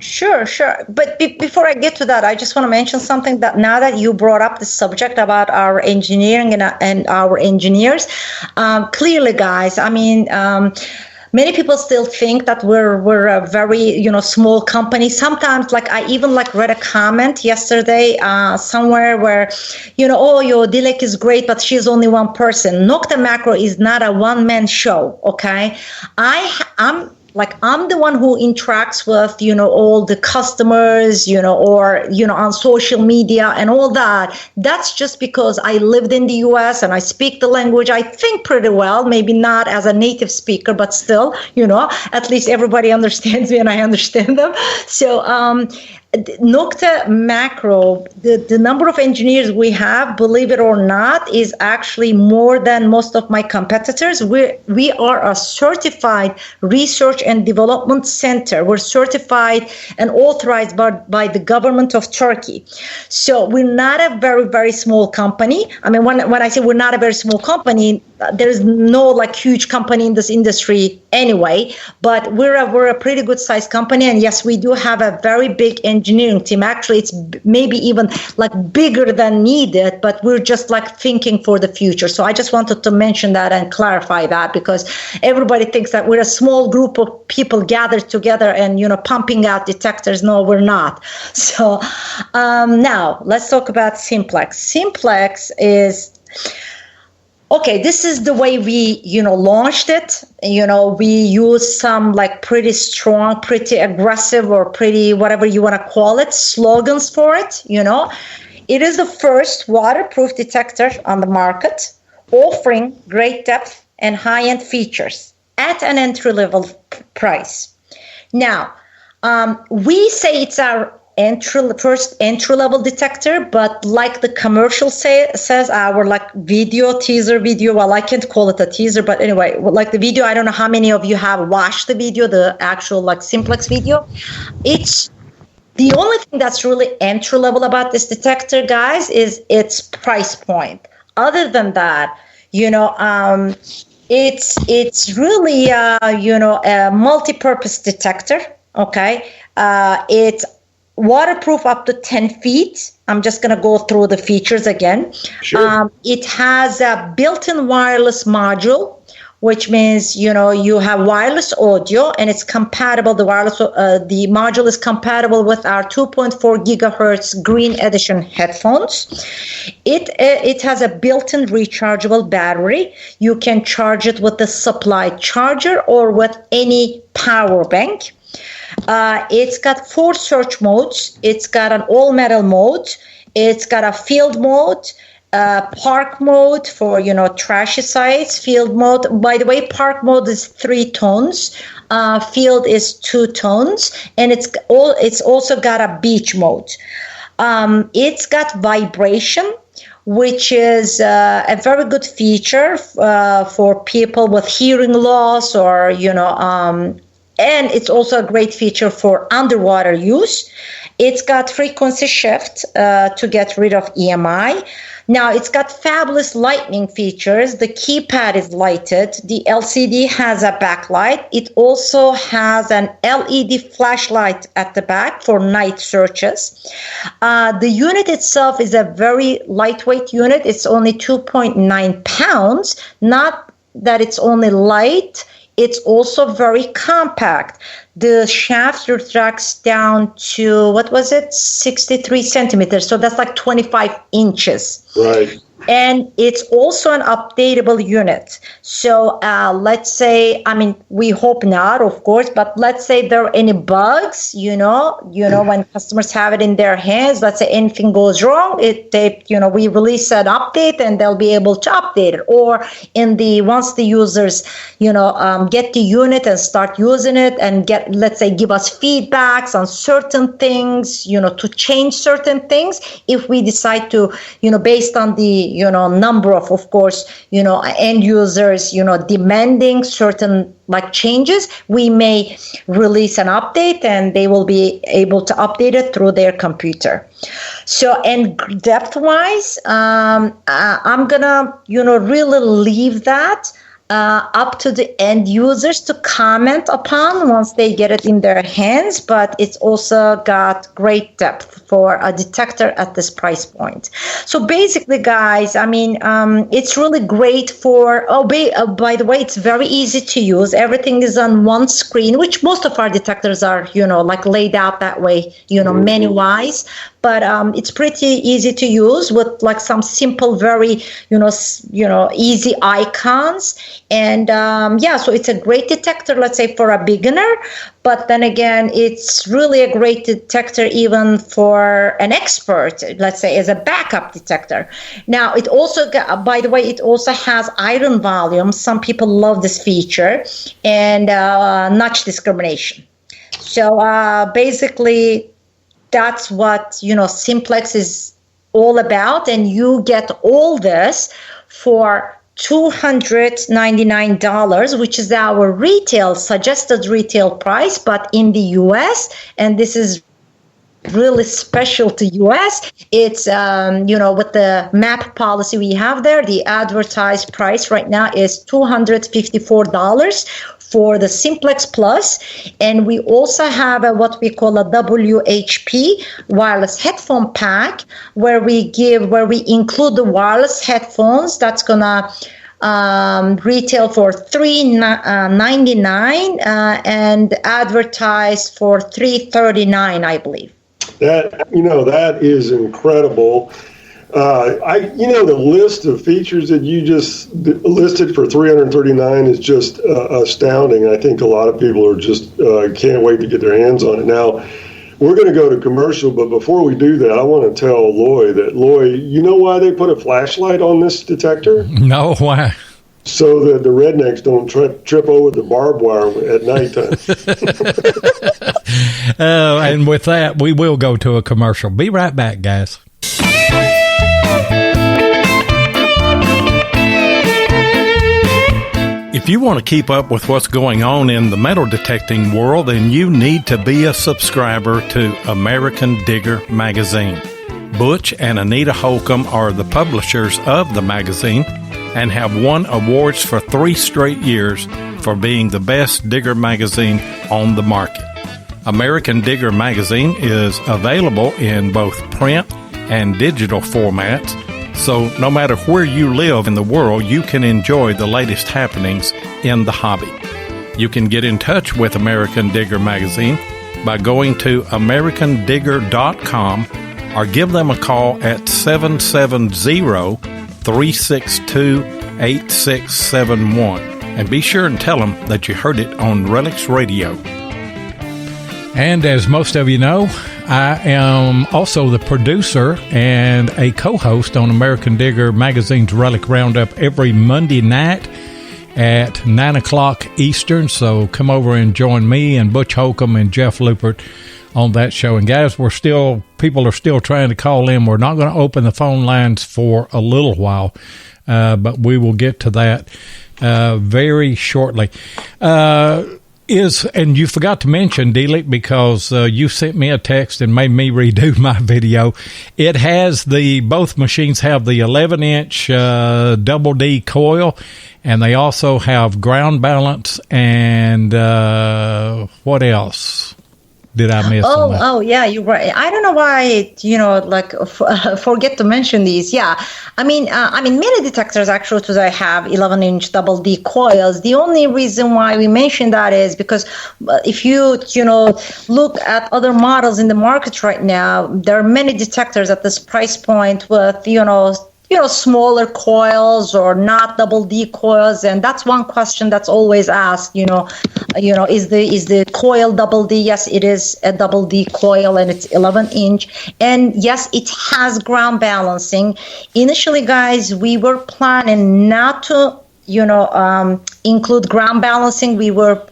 Sure. But before I get to that, I just want to mention something, that now that you brought up the subject about our engineering and our engineers, clearly, guys, many people still think that we're a very, small company. Sometimes, I even read a comment yesterday somewhere where, your Dilek is great, but she's only one person. Nokta Macro is not a one-man show, okay? I'm the one who interacts with, all the customers, or, on social media and all that. That's just because I lived in the US and I speak the language, I think, pretty well, maybe not as a native speaker, but still, at least everybody understands me and I understand them. So, Nokta Macro, the number of engineers we have, believe it or not, is actually more than most of my competitors. We are a certified research and development center. We're certified and authorized by the government of Turkey. So we're not a very, very small company. I mean, when I say we're not a very small company, there's no like huge company in this industry anyway, but we're a pretty good sized company. And yes, we do have a very big engineering team. Actually, it's maybe even like bigger than needed, but we're just like thinking for the future. So I just wanted to mention that and clarify that, because everybody thinks that we're a small group of people gathered together and, pumping out detectors. No, we're not. So now let's talk about Simplex. Simplex is... Okay, this is the way we, launched it. We use some like pretty strong, pretty aggressive, or pretty whatever you want to call it, slogans for it. It is the first waterproof detector on the market, offering great depth and high-end features at an entry-level price. Now, we say it's our first entry-level detector, but like the commercial says, our like teaser video, well, I can't call it a teaser, but anyway, like the video, I don't know how many of you have watched the video, the actual like Simplex video. It's the only thing that's really entry-level about this detector, guys, is its price point. Other than that, it's really a multi-purpose detector. Okay, it's waterproof up to 10 feet. I'm just going to go through the features again. Sure. It has a built-in wireless module, which means, you have wireless audio, and it's compatible. The module is compatible with our 2.4 gigahertz Green Edition headphones. It has a built-in rechargeable battery. You can charge it with the supplied charger or with any power bank. It's got 4 search modes. It's got an all-metal mode. It's got a field mode, park mode for, trashy sites, field mode. By the way, park mode is 3 tones. Field is 2 tones. And it's also got a beach mode. It's got vibration, which is a very good feature for people with hearing loss, or, and it's also a great feature for underwater use. It's got frequency shift to get rid of EMI. Now, it's got fabulous lighting features. The keypad is lighted. The LCD has a backlight. It also has an LED flashlight at the back for night searches. The unit itself is a very lightweight unit. It's only 2.9 pounds. Not that it's only light. It's also very compact. The shaft retracts down to, 63 centimeters. So that's like 25 inches. Right. And it's also an updatable unit. So let's say, we hope not, of course, but let's say there are any bugs, when customers have it in their hands, let's say anything goes wrong, we release an update and they'll be able to update it. Or once the users, get the unit and start using it and give us feedbacks on certain things, to change certain things, if we decide to, based on the, number of course, end users, demanding certain changes, we may release an update and they will be able to update it through their computer. So, and depth wise, I'm gonna, really leave that up to the end users to comment upon once they get it in their hands, but it's also got great depth for a detector at this price point. So basically, guys, it's really great for, by the way, it's very easy to use. Everything is on one screen, which most of our detectors are, laid out that way, menu-wise. But it's pretty easy to use with some simple, very, easy icons. And so it's a great detector, let's say, for a beginner. But then again, it's really a great detector even for an expert, let's say, as a backup detector. Now, it also, by the way, it also has iron volume. Some people love this feature, and notch discrimination. So basically, that's what, Simplex is all about. And you get all this for $299, which is our suggested retail price. But in the US, and this is really special to US, it's, with the MAP policy we have there, the advertised price right now is $254 for the Simplex Plus. And we also have what we call a WHP, wireless headphone pack, where we include the wireless headphones. That's gonna retail for $399 and advertised for $339, I believe. That is incredible. The list of features that you just listed for $339 is just astounding. I think a lot of people are just can't wait to get their hands on it. Now, we're going to go to commercial, but before we do that, I want to tell Loy, you know why they put a flashlight on this detector? No, why? So that the rednecks don't trip over the barbed wire at nighttime. And with that, we will go to a commercial. Be right back, guys. If you want to keep up with what's going on in the metal detecting world, then you need to be a subscriber to American Digger magazine. Butch and Anita Holcomb are the publishers of the magazine and have won awards for 3 straight years for being the best digger magazine on the market. American Digger magazine is available in both print and digital formats, so no matter where you live in the world, you can enjoy the latest happenings in the hobby. You can get in touch with American Digger magazine by going to americandigger.com or give them a call at 770-362-8671. And be sure and tell them that you heard it on RELICS Radio. And as most of you know, I am also the producer and a co-host on American Digger magazine's Relic Roundup every Monday night at 9 o'clock Eastern. So come over and join me and Butch Holcomb and Jeff Lupert on that show. And guys, people are still trying to call in. We're not going to open the phone lines for a little while, but we will get to that very shortly. And you forgot to mention, Dilek, because you sent me a text and made me redo my video. It has both machines have the 11-inch double D coil, and they also have ground balance and what else? Did I miss? Oh, yeah, you're right. I don't know why, forget to mention these. Yeah, I mean, many detectors actually today have 11-inch double D coils. The only reason why we mention that is because if you look at other models in the market right now, there are many detectors at this price point with smaller coils or not double D coils, and that's one question that's always asked. Is the coil double D? Yes, it is a double D coil, and it's 11-inch, and yes, it has ground balancing. Initially, guys, we were planning not to, include ground balancing. We were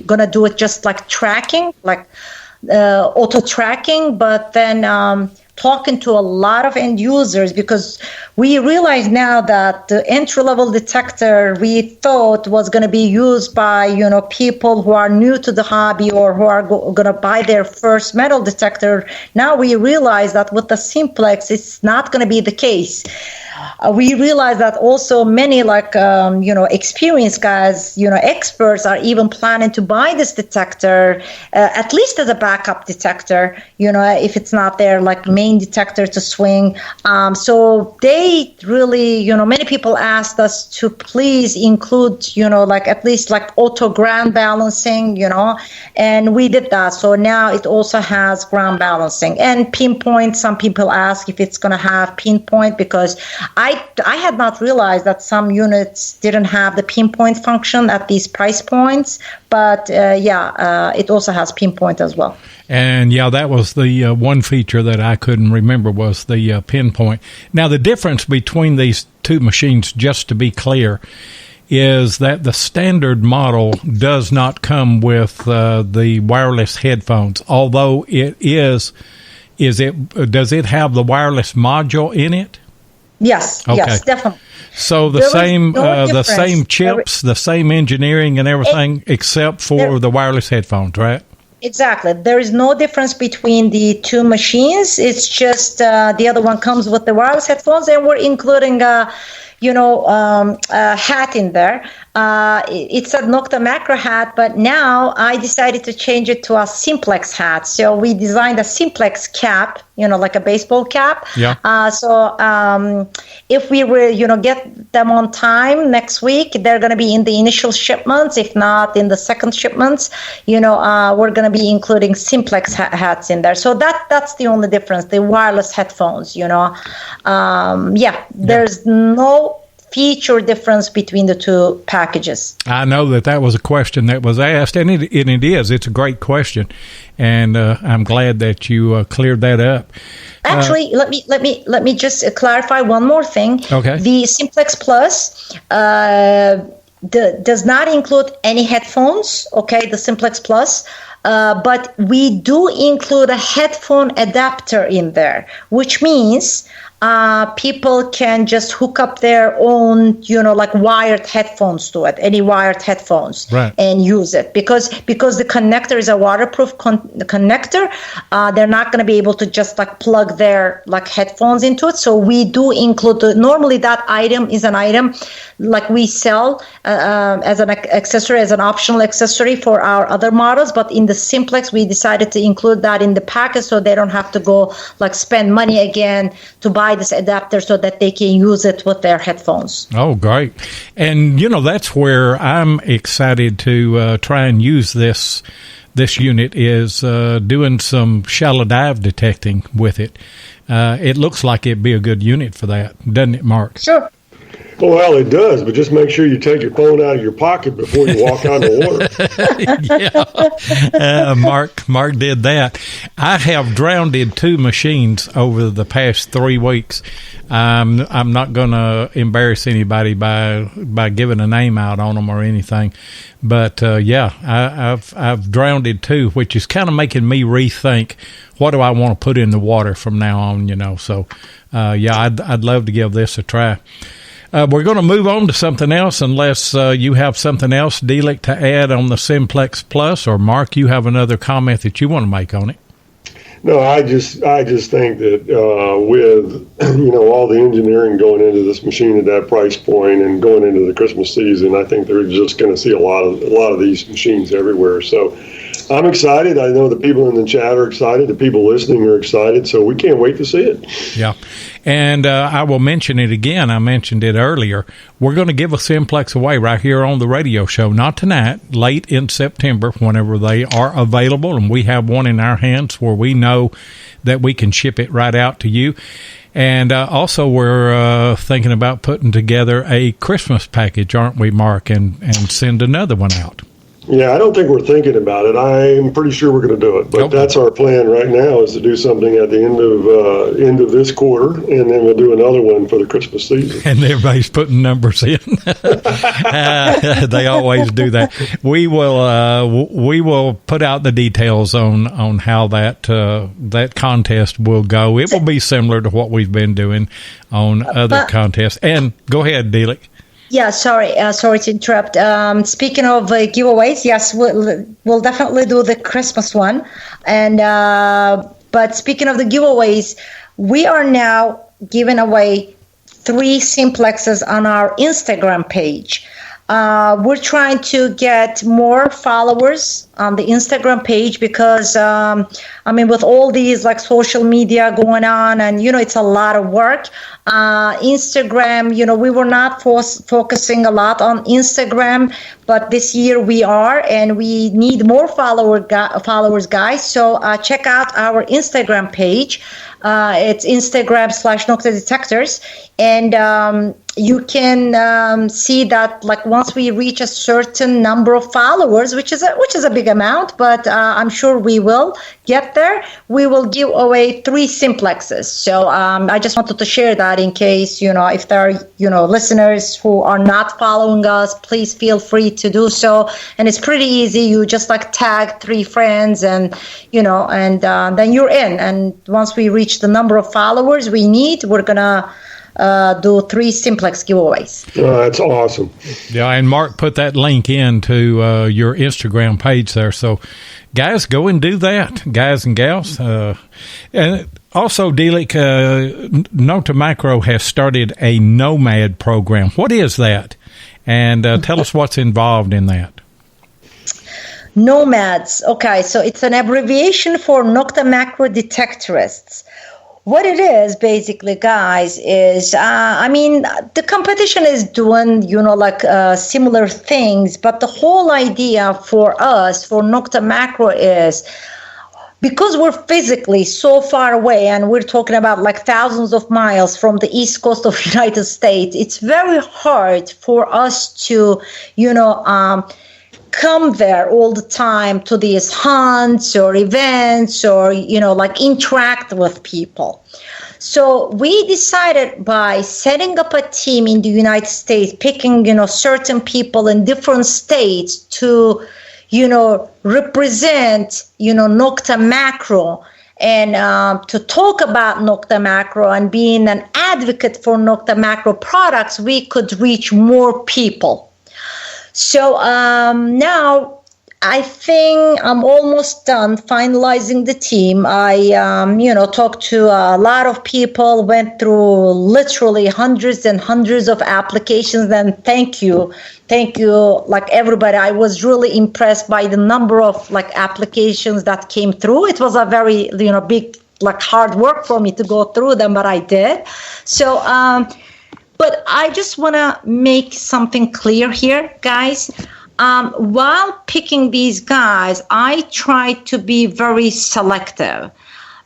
gonna do it just like tracking, like auto tracking, but then talking to a lot of end users, because we realize now that the entry-level detector we thought was going to be used by people who are new to the hobby or who are going to buy their first metal detector. Now we realize that with the Simplex, it's not going to be the case. We realize that also many experienced guys, experts are even planning to buy this detector, at least as a backup detector, if it's not their main detector to swing. So they really, many people asked us to please include, at least auto ground balancing, and we did that. So now it also has ground balancing and pinpoint. Some people ask if it's going to have pinpoint, because I had not realized that some units didn't have the pinpoint function at these price points, but it also has pinpoint as well. And that was the one feature that I couldn't remember was the pinpoint. Now, the difference between these two machines, just to be clear, is that the standard model does not come with the wireless headphones, although it is Does it have the wireless module in it? Yes, okay. Yes, definitely. So the same chips, the same engineering and everything, except for the wireless headphones, right? Exactly. There is no difference between the two machines. It's just the other one comes with the wireless headphones, and we're including a hat in there. It's a Nokta Macro hat, but now I decided to change it to a Simplex hat. So we designed a Simplex cap, like a baseball cap. Yeah. So if we were, get them on time next week, they're going to be in the initial shipments. If not in the second shipments, we're going to be including Simplex hats in there. So that's the only difference, the wireless headphones, there's no feature difference between the two packages. I know that was a question that was asked, and it is. It's a great question, and I'm glad that you cleared that up. Actually, let me just clarify one more thing. Okay. The Simplex Plus does not include any headphones. Okay, the Simplex Plus. But we do include a headphone adapter in there, which means people can just hook up their own, like wired headphones to it, any wired headphones, right, and use it. Because the connector is a waterproof connector, they're not going to be able to just like plug their like headphones into it. So we do include, normally that item is an item like we sell as an accessory, as an optional accessory for our other models. But in the Simplex, we decided to include that in the package so they don't have to go like spend money again to buy this adapter so that they can use it with their headphones. Oh, great. And, that's where I'm excited to try and use this unit is doing some shallow dive detecting with it. It looks like it'd be a good unit for that, doesn't it, Mark? Sure. Well, it does, but just make sure you take your phone out of your pocket before you walk out of the water. Yeah, Mark did that. I have drowned 2 machines over the past 3 weeks. I'm not going to embarrass anybody by giving a name out on them or anything, but I've drowned 2, which is kind of making me rethink what do I want to put in the water from now on. So I'd love to give this a try. We're going to move on to something else unless you have something else, Dilek, to add on the Simplex Plus, or Mark, you have another comment that you want to make on it. No, I just think that with all the engineering going into this machine at that price point and going into the Christmas season, I think they're just going to see a lot of these machines everywhere. So I'm excited. I know the people in the chat are excited. The people listening are excited. So we can't wait to see it. Yeah. And I will mention it again. I mentioned it earlier. We're going to give a Simplex away right here on the radio show. Not tonight, late in September, whenever they are available. And we have one in our hands where we know that we can ship it right out to you. And also we're thinking about putting together a Christmas package, aren't we, Mark, and send another one out. Yeah, I don't think we're thinking about it. I'm pretty sure we're going to do it, but That's our plan right now, is to do something at the end of this quarter, and then we'll do another one for the Christmas season. And everybody's putting numbers in. They always do that. We will put out the details on how that contest will go. It will be similar to what we've been doing on other contests. And go ahead, Dilek. Yeah, sorry to interrupt. Speaking of giveaways, yes, we'll definitely do the Christmas one. And but speaking of the giveaways, we are now giving away 3 Simplexes on our Instagram page. We're trying to get more followers on the Instagram page because, with all these like social media going on and, it's a lot of work. Instagram, we were not focusing a lot on Instagram, but this year we are, and we need more followers, guys. So check out our Instagram page. It's Instagram/Nokta Detectors. And you can see that like once we reach a certain number of followers, which is a big big amount, but I'm sure we will get there. We will give away 3 Simplexes. So I just wanted to share that in case, if there are, listeners who are not following us, please feel free to do so. And it's pretty easy. You just tag 3 friends and, then you're in. And once we reach the number of followers we need, we're going to do 3 Simplex giveaways. That's awesome. Yeah, and Mark put that link into your Instagram page there. So, guys, go and do that, guys and gals. And also, Dilek, Nokta Macro has started a Nomad program. What is that? And tell us what's involved in that. Nomads. Okay, so it's an abbreviation for Nokta Macro detectorists. What it is, basically, guys, is, the competition is doing, similar things, but the whole idea for us, for Nokta Macro, is because we're physically so far away, and we're talking about thousands of miles from the East Coast of the United States, it's very hard for us to, come there all the time to these hunts or events or, interact with people. So we decided by setting up a team in the United States, picking, certain people in different states to, represent, Nokta Macro and to talk about Nokta Macro and being an advocate for Nokta Macro products, we could reach more people. So now I think I'm almost done finalizing the team. I, talked to a lot of people, went through literally hundreds and hundreds of applications. And thank you, everybody. I was really impressed by the number of applications that came through. It was a very, big, hard work for me to go through them, but I did. So, but I just want to make something clear here, guys. While picking these guys, I tried to be very selective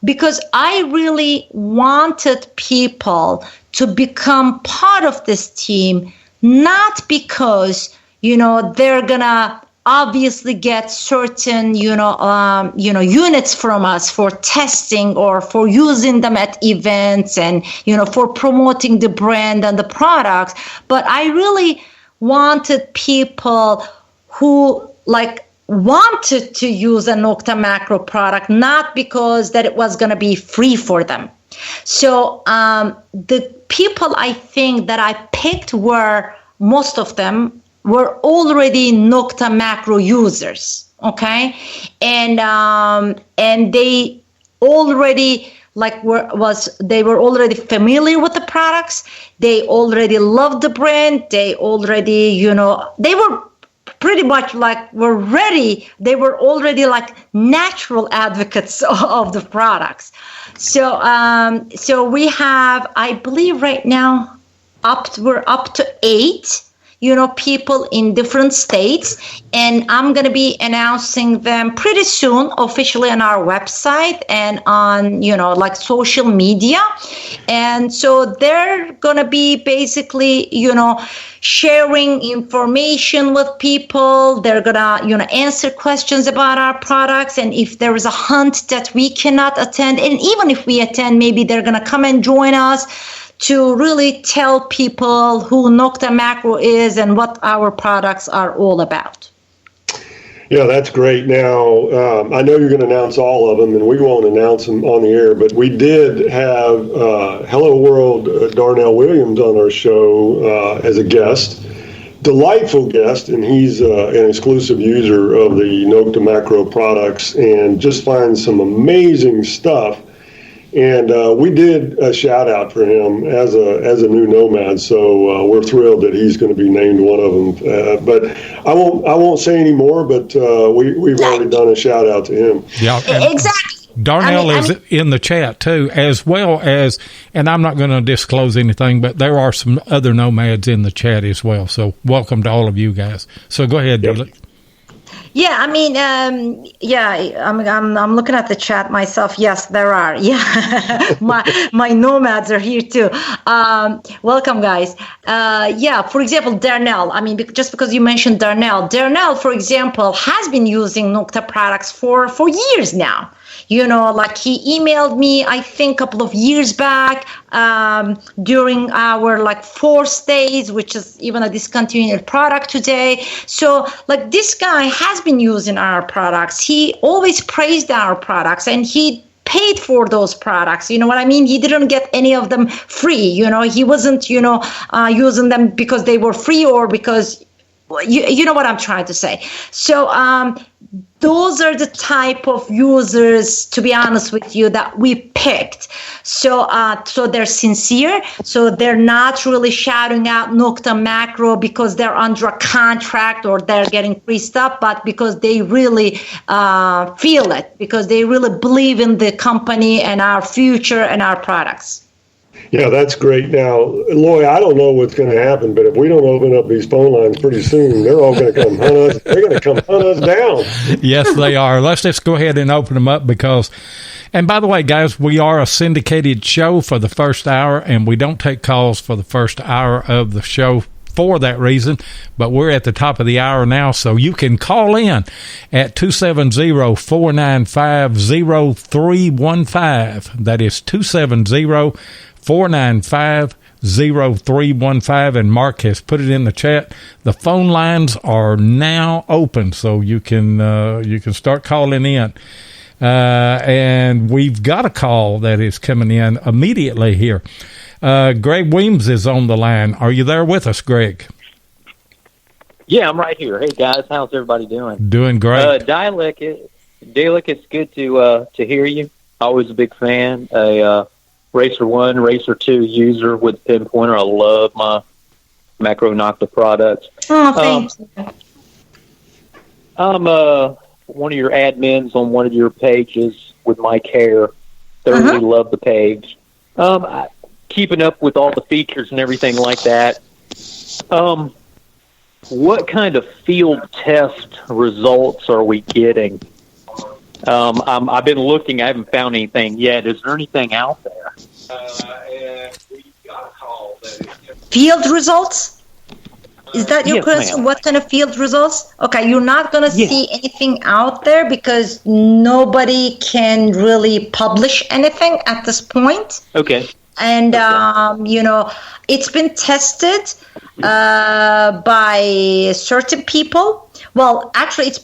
because I really wanted people to become part of this team, not because, they're going to obviously get certain, units from us for testing or for using them at events and, for promoting the brand and the products. But I really wanted people who wanted to use a Nokta Macro product, not because that it was going to be free for them. So the people I think that I picked were, most of them, were already Nokta Macro users, okay, and they already they were already familiar with the products. They already loved the brand. They already, they were pretty much were ready. They were already natural advocates of the products. So so we have, I believe right now, we're up to 8. People in different states, and I'm going to be announcing them pretty soon officially on our website and on, social media. And so they're going to be basically, sharing information with people. They're going to, answer questions about our products. And if there is a hunt that we cannot attend, and even if we attend, maybe they're going to come and join us to really tell people who Nokta Macro is and what our products are all about. Yeah, that's great. Now, I know you're going to announce all of them, and we won't announce them on the air, but we did have Hello World Darnell Williams on our show as a guest. Delightful guest, and he's an exclusive user of the Nokta Macro products and just finds some amazing stuff. And we did a shout out for him as a new nomad, so we're thrilled that he's going to be named one of them. But I won't say any more. But we've already done a shout out to him. Yeah, exactly. Darnell is in the chat too, as well as, and I'm not going to disclose anything, but there are some other nomads in the chat as well. So welcome to all of you guys. So go ahead, Dilek. Yeah, I mean, I'm looking at the chat myself. Yes, there are. Yeah, my nomads are here too. Welcome, guys. Yeah, for example, Darnell. I mean, just because you mentioned Darnell, for example, has been using Nokta products for years now. You know, like he emailed me, I think, a couple of years back during our like 4 days, which is even a discontinued product today. So like this guy has been using our products. He always praised our products and he paid for those products. You know what I mean? He didn't get any of them free. You know, he wasn't, using them because they were free or because, you know what I'm trying to say. So, those are the type of users, to be honest with you, that we picked. So they're sincere. So they're not really shouting out Nokta Macro because they're under a contract or they're getting free stuff, but because they really feel it, because they really believe in the company and our future and our products. Yeah, that's great. Now, Loy, I don't know what's going to happen, but if we don't open up these phone lines pretty soon, they're all going to come hunt us. They're going to come hunt us down. Yes, they are. Let's just go ahead and open them up because, and by the way, guys, we are a syndicated show for the first hour, and we don't take calls for the first hour of the show for that reason, but we're at the top of the hour now, so you can call in at 270-495-0315. That is 270-495-0315, and Mark has put it in the chat. The phone lines are now open, so you can start calling in. And we've got a call that is coming in immediately here. Greg Weems is on the line. Are you there with us, Greg? Yeah, I'm right here. Hey, guys, how's everybody doing? Doing great. Dilek, it's good to hear you. Always a big fan. A Racer 1, Racer 2 user with Pinpointer. I love my Makro Nokta products. Oh, thanks. I'm one of your admins on one of your pages with Mike Hare. Thoroughly love the page. Keeping up with all the features and everything like that. What kind of field test results are we getting? I've been looking. I haven't found anything yet. Is there anything out there? And we got a call field results? Is that your question? Ma'am. What kind of field results? Okay, you're not going to see anything out there because nobody can really publish anything at this point. Okay. And, it's been tested by certain people. Well, actually, it's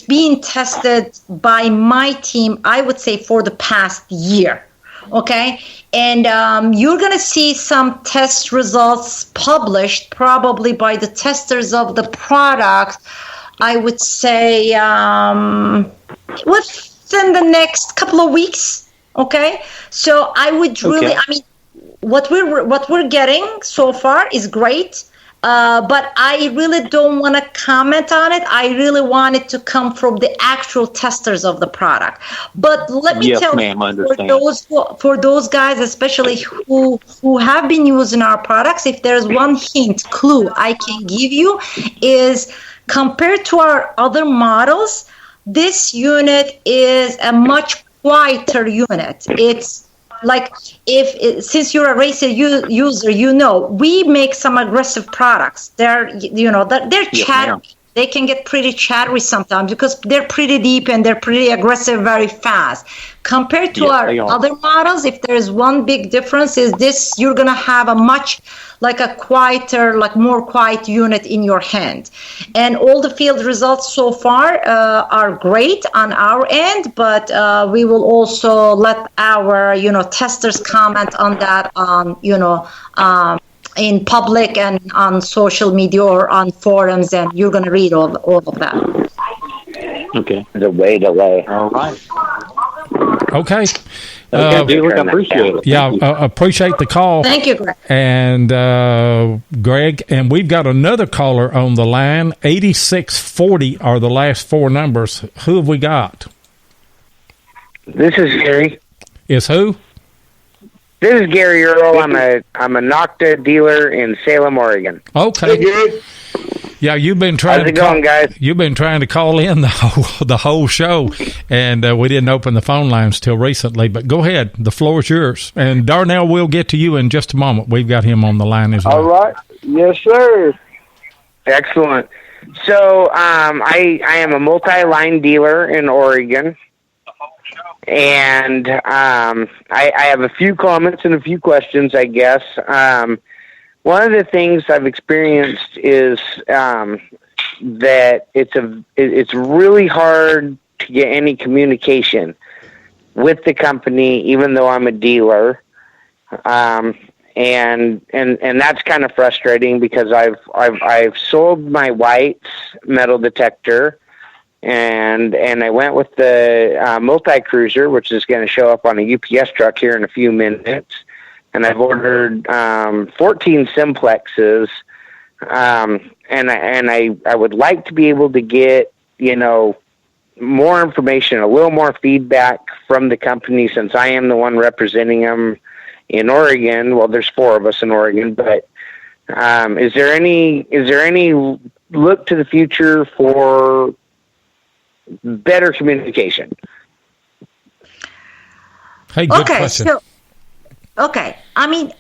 being tested by my team, I would say, for the past year. Okay, and you're going to see some test results published probably by the testers of the product, I would say, within the next couple of weeks. Okay, so I would really, what we're getting so far is great. But I really don't want to comment on it. I really want it to come from the actual testers of the product. But let me tell you, for those guys, especially who have been using our products, if there's one clue I can give you is compared to our other models, this unit is a much quieter unit. It's like since you're a Racer user, we make some aggressive products. They're chattery. They can get pretty chattery sometimes because they're pretty deep and they're pretty aggressive very fast. Compared to our other models, if there's one big difference is this, you're going to have a much like a quieter, like more quiet unit in your hand. And all the field results so far are great on our end, but we will also let our, testers comment on that on, in public and on social media or on forums, and you're going to read all of that. Okay. The way delay. All right. Okay. Dilek, I appreciate it. Yeah, appreciate the call. Thank you, Greg. And Greg, and we've got another caller on the line. 8640 are the last 4 numbers. Who have we got? This is Gary. Is who? This is Gary Earl. I'm a Nokta dealer in Salem, Oregon. Okay. Hey, Gary. Yeah, you've been trying. How's it going, guys? You've been trying to call in the whole show, and we didn't open the phone lines till recently. But go ahead, the floor is yours. And Darnell will get to you in just a moment. We've got him on the line as well. All right, yes, sir. Excellent. So I am a multi-line dealer in Oregon, and I have a few comments and a few questions, I guess. One of the things I've experienced is that it's really hard to get any communication with the company, even though I'm a dealer. And that's kind of frustrating because I've sold my whites metal detector, and I went with the multi-cruiser, which is going to show up on a UPS truck here in a few minutes, and I've ordered 14 Simplexes, and I would like to be able to get more information, a little more feedback from the company, since I am the one representing them in Oregon. Well, there's 4 of us in Oregon, but is there any look to the future for better communication? Hey, good question. I mean,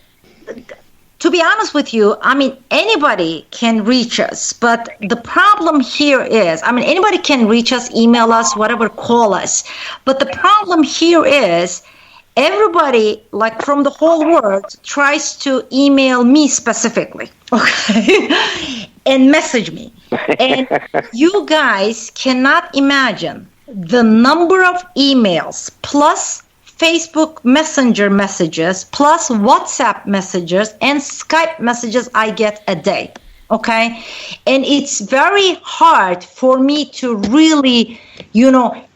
to be honest with you, anybody can reach us, but the problem here is, anybody can reach us, email us, whatever, call us, but the problem here is everybody, like from the whole world, tries to email me specifically, okay, and message me. And you guys cannot imagine the number of emails plus Facebook Messenger messages plus WhatsApp messages and Skype messages I get a day, okay? And it's very hard for me to really,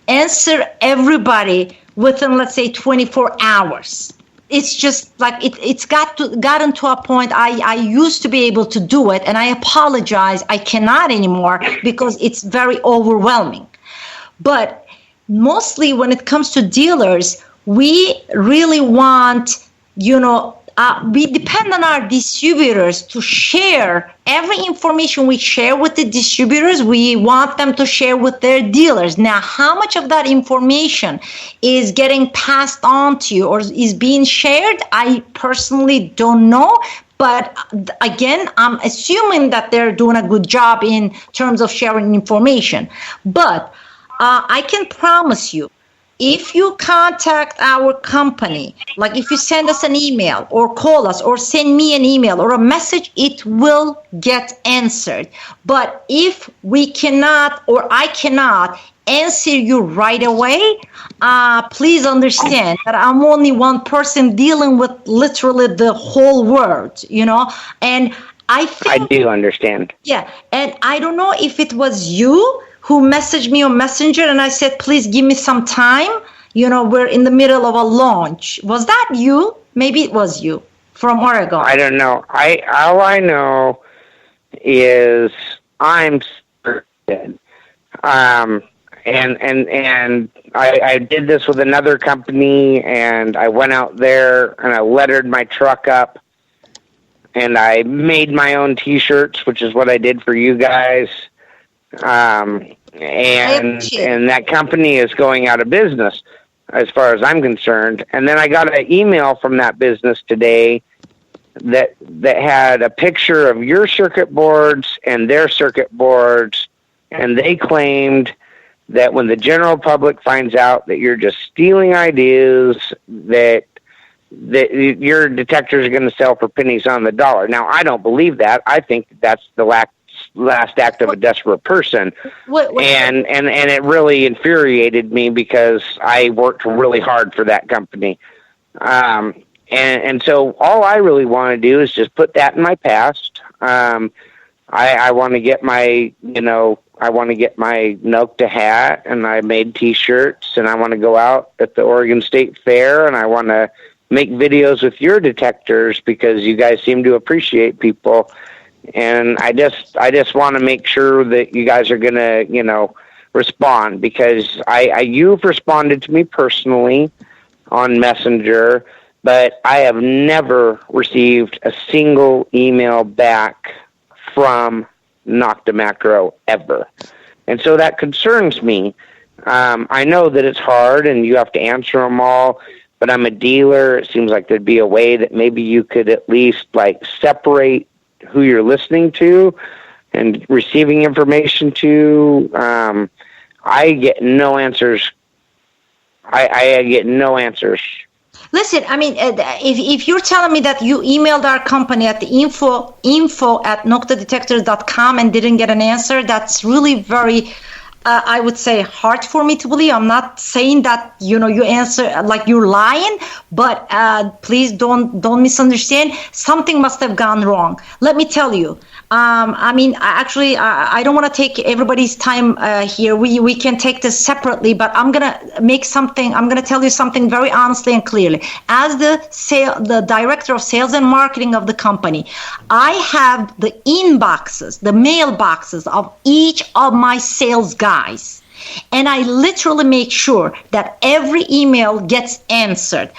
answer everybody within, let's say, 24 hours. It's just like it's gotten to a point. I used to be able to do it, and I apologize, I cannot anymore because it's very overwhelming. But mostly when it comes to dealers, we really want, we depend on our distributors to share every information we share with the distributors. We want them to share with their dealers. Now, how much of that information is getting passed on to you or is being shared, I personally don't know. But again, I'm assuming that they're doing a good job in terms of sharing information. But I can promise you, if you contact our company, like if you send us an email or call us or send me an email or a message, it will get answered. But if we cannot or I cannot answer you right away, please understand that I'm only one person dealing with literally the whole world, and I think— I do understand. Yeah, and I don't know if it was you who messaged me on Messenger and I said, please give me some time. We're in the middle of a launch. Was that you? Maybe it was you from Oregon. I don't know. All I know is I'm dead. And I did this with another company, and I went out there and I lettered my truck up, and I made my own T-shirts, which is what I did for you guys. And that company is going out of business as far as I'm concerned. And then I got an email from that business today that had a picture of your circuit boards and their circuit boards, and they claimed that when the general public finds out that you're just stealing ideas, that your detectors are going to sell for pennies on the dollar. Now, I don't believe that. I think that's the last act of a desperate person. And it really infuriated me because I worked really hard for that company. And so all I really want to do is just put that in my past. I want to get my, I want to get my Nokta hat, and I made T-shirts, and I want to go out at the Oregon State Fair, and I want to make videos with your detectors because you guys seem to appreciate people. And I just want to make sure that you guys are going to, respond, because you've responded to me personally on Messenger, but I have never received a single email back from Nokta Macro ever. And so that concerns me. I know that it's hard and you have to answer them all, but I'm a dealer. It seems like there'd be a way that maybe you could at least like separate who you're listening to and receiving information to. I get no answers. I get no answers. Listen, I mean, if you're telling me that you emailed our company at the info@noktadetector.com and didn't get an answer, that's really very, I would say, hard for me to believe. I'm not saying that, you answer like you're lying, but please don't misunderstand. Something must have gone wrong. Let me tell you. I mean, actually, I don't want to take everybody's time here. We can take this separately, but I'm going to tell you something very honestly and clearly. As the director of sales and marketing of the company, I have the inboxes, the mailboxes of each of my sales guys. And I literally make sure that every email gets answered.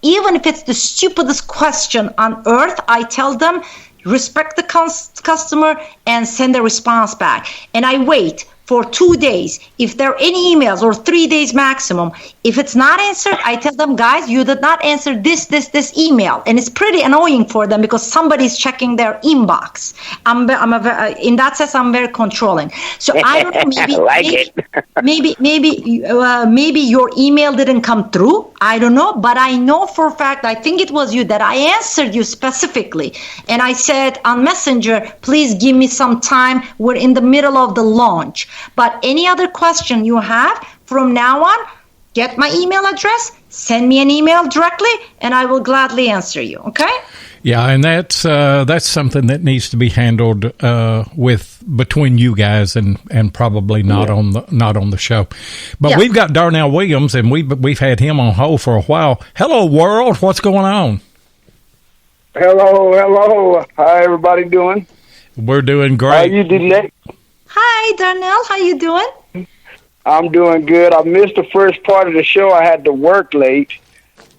Even if it's the stupidest question on earth, I tell them, respect the customer and send a response back. And I wait for 2 days. If there are any emails, or 3 days maximum, if it's not answered, I tell them, guys, you did not answer this email. And it's pretty annoying for them because somebody's checking their inbox. In that sense, I'm very controlling. So I don't know, maybe your email didn't come through. I don't know, but I know for a fact, I think it was you, that I answered you specifically. And I said on Messenger, please give me some time. We're in the middle of the launch. But any other question you have from now on, get my email address, send me an email directly, and I will gladly answer you. Okay? Yeah, and that's something that needs to be handled between you guys and probably not on the show. But we've got Darnell Williams, and we've had him on hold for a while. Hello, world. What's going on? Hello. How everybody doing? We're doing great. How you, Dilek? Hi, Darnell. How you doing? I'm doing good. I missed the first part of the show. I had to work late.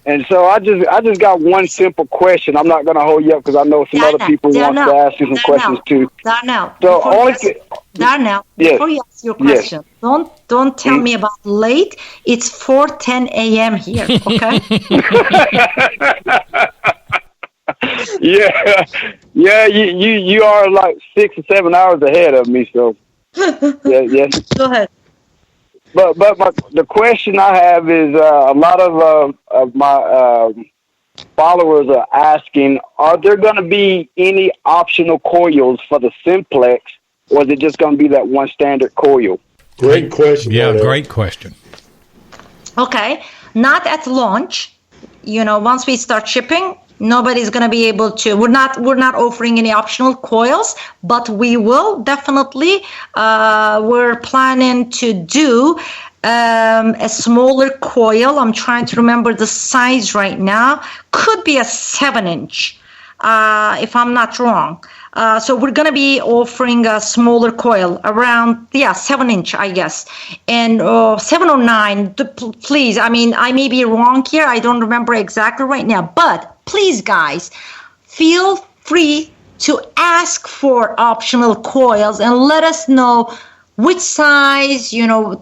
And so I just got one simple question. I'm not going to hold you up because I know some other people want to ask you some questions too. Darnell, Darnell, before you ask your question, don't tell me about late. It's 4:10 a.m. here, okay? Yeah. You are like 6 or 7 hours ahead of me. So yeah. Go ahead. But the question I have is a lot of my followers are asking, are there going to be any optional coils for the Simplex, or is it just going to be that one standard coil? Great question. Yeah, great question. Okay, not at launch. Once we start shipping, nobody's going to be able to. We're not offering any optional coils, but we will definitely. We're planning to do a smaller coil. I'm trying to remember the size right now. Could be a 7-inch, if I'm not wrong. So we're going to be offering a smaller coil around 7-inch, I guess, and 7 or 9. Please, I mean, I may be wrong here. I don't remember exactly right now, but please, guys, feel free to ask for optional coils and let us know which size,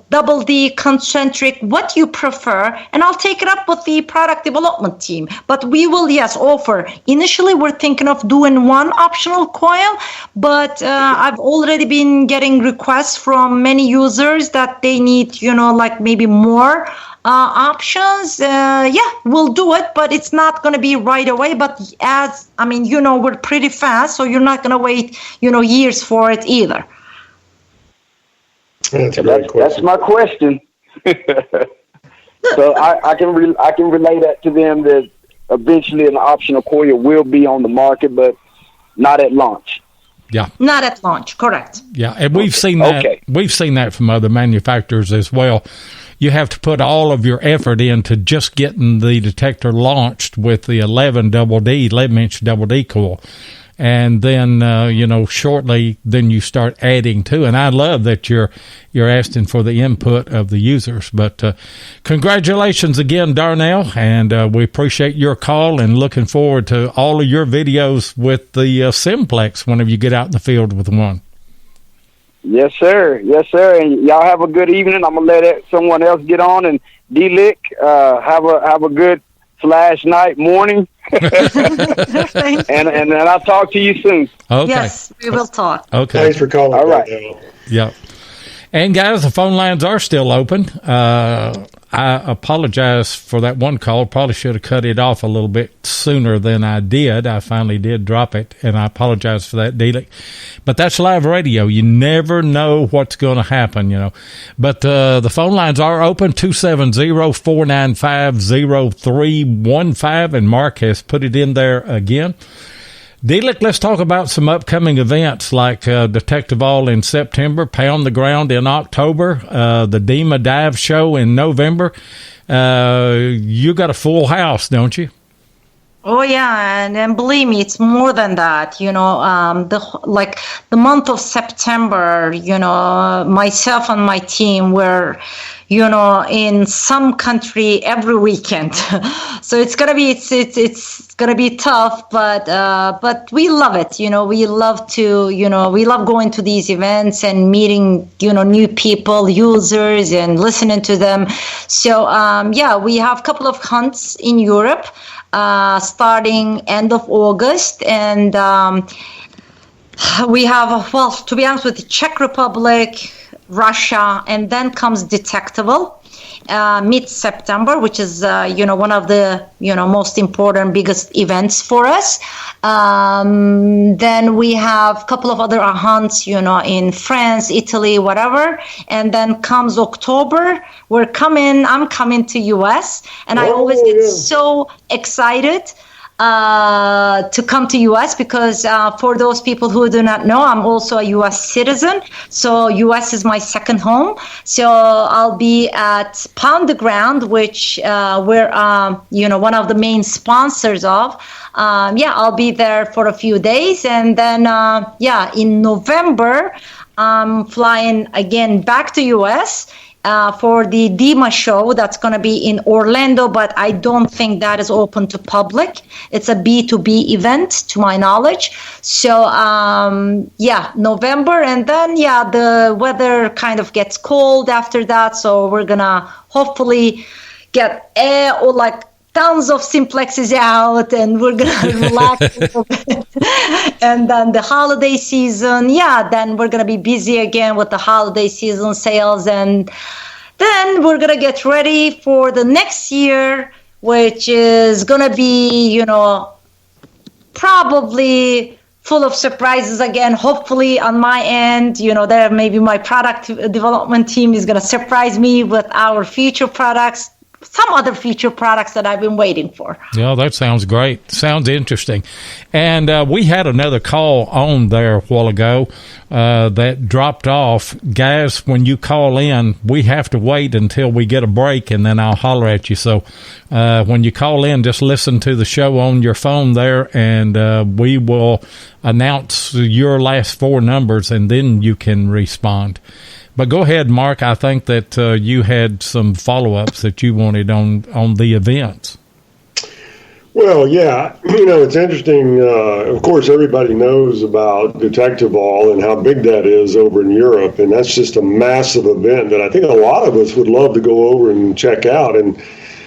double D, concentric, what you prefer, and I'll take it up with the product development team. But we will, offer. Initially, we're thinking of doing one optional coil, but I've already been getting requests from many users that they need, like maybe more options. We'll do it, but it's not going to be right away. But we're pretty fast, so you're not going to wait, years for it either. That's my question. So I can relay that to them that eventually an optional coil will be on the market, but not at launch. Yeah, not at launch. Correct. Yeah, and we've seen that. Okay. We've seen that from other manufacturers as well. You have to put all of your effort into just getting the detector launched with the 11-inch double D coil. And then, shortly, then you start adding to. And I love that you're asking for the input of the users. But congratulations again, Darnell, and we appreciate your call and looking forward to all of your videos with the Simplex whenever you get out in the field with one. Yes, sir. Yes, sir. And y'all have a good evening. I'm gonna let someone else get on. And Dilek, have a good / morning. and I'll talk to you soon. Okay. Yes, we will talk. Okay. Thanks for calling. All right. Yeah. And guys, the phone lines are still open. I apologize for that one call. Probably should have cut it off a little bit sooner than I did. I finally did drop it, and I apologize for that, Dilek. But that's live radio. You never know what's going to happen, you know. But the phone lines are open, 270-495-0315, and Mark has put it in there again. Dilek, let's talk about some upcoming events like Detective All in September, Pound the Ground in October, the DEMA Dive Show in November. You got a full house, don't you? Oh yeah, and believe me, it's more than that. You know, the month of September. You know, myself and my team were, you know, in some country every weekend. So it's gonna be it's gonna be tough, but we love it. You know, we love going to these events and meeting, you know, new people, users, and listening to them. So we have a couple of hunts in Europe. Starting end of August, and we have, well, to be honest with the Czech Republic, Russia, and then comes Detectable mid-September, which is one of the most important, biggest events for us. Then we have a couple of other hunts, in France, Italy, whatever, and then comes October. I'm coming to US, and I always get so excited to come to US because for those people who do not know, I'm also a US citizen. So US is my second home. So I'll be at Pound the Ground, which we're one of the main sponsors of. I'll be there for a few days, and then in November I'm flying again back to US for the DEMA show that's going to be in Orlando, but I don't think that is open to public. It's a B2B event, to my knowledge. So, November, and then, the weather kind of gets cold after that, so we're going to hopefully get tons of Simplexes out, and we're going to relax a little bit. And then the holiday season, then we're going to be busy again with the holiday season sales. And then we're going to get ready for the next year, which is going to be, probably full of surprises again, hopefully on my end. There maybe my product development team is going to surprise me with our future products, some other future products that I've been waiting for. Yeah, that sounds great. Sounds interesting. And we had another call on there a while ago that dropped off. Guys, when you call in, we have to wait until we get a break, and then I'll holler at you. So when you call in, just listen to the show on your phone there, and we will announce your last four numbers, and then you can respond. But go ahead, Mark. I think that you had some follow-ups that you wanted on the events. Well, yeah. It's interesting. Of course, everybody knows about Detective All and how big that is over in Europe. And that's just a massive event that I think a lot of us would love to go over and check out. And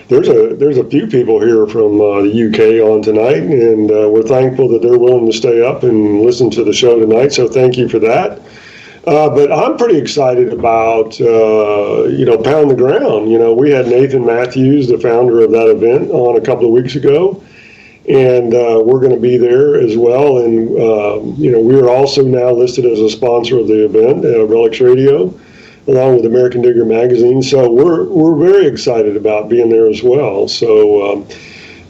there's a few people here from the UK on tonight, and we're thankful that they're willing to stay up and listen to the show tonight. So thank you for that. But I'm pretty excited about, Pound the Ground. We had Nathan Matthews, the founder of that event, on a couple of weeks ago, and we're going to be there as well. And, we are also now listed as a sponsor of the event, RELICS Radio, along with American Digger Magazine. So we're very excited about being there as well. So,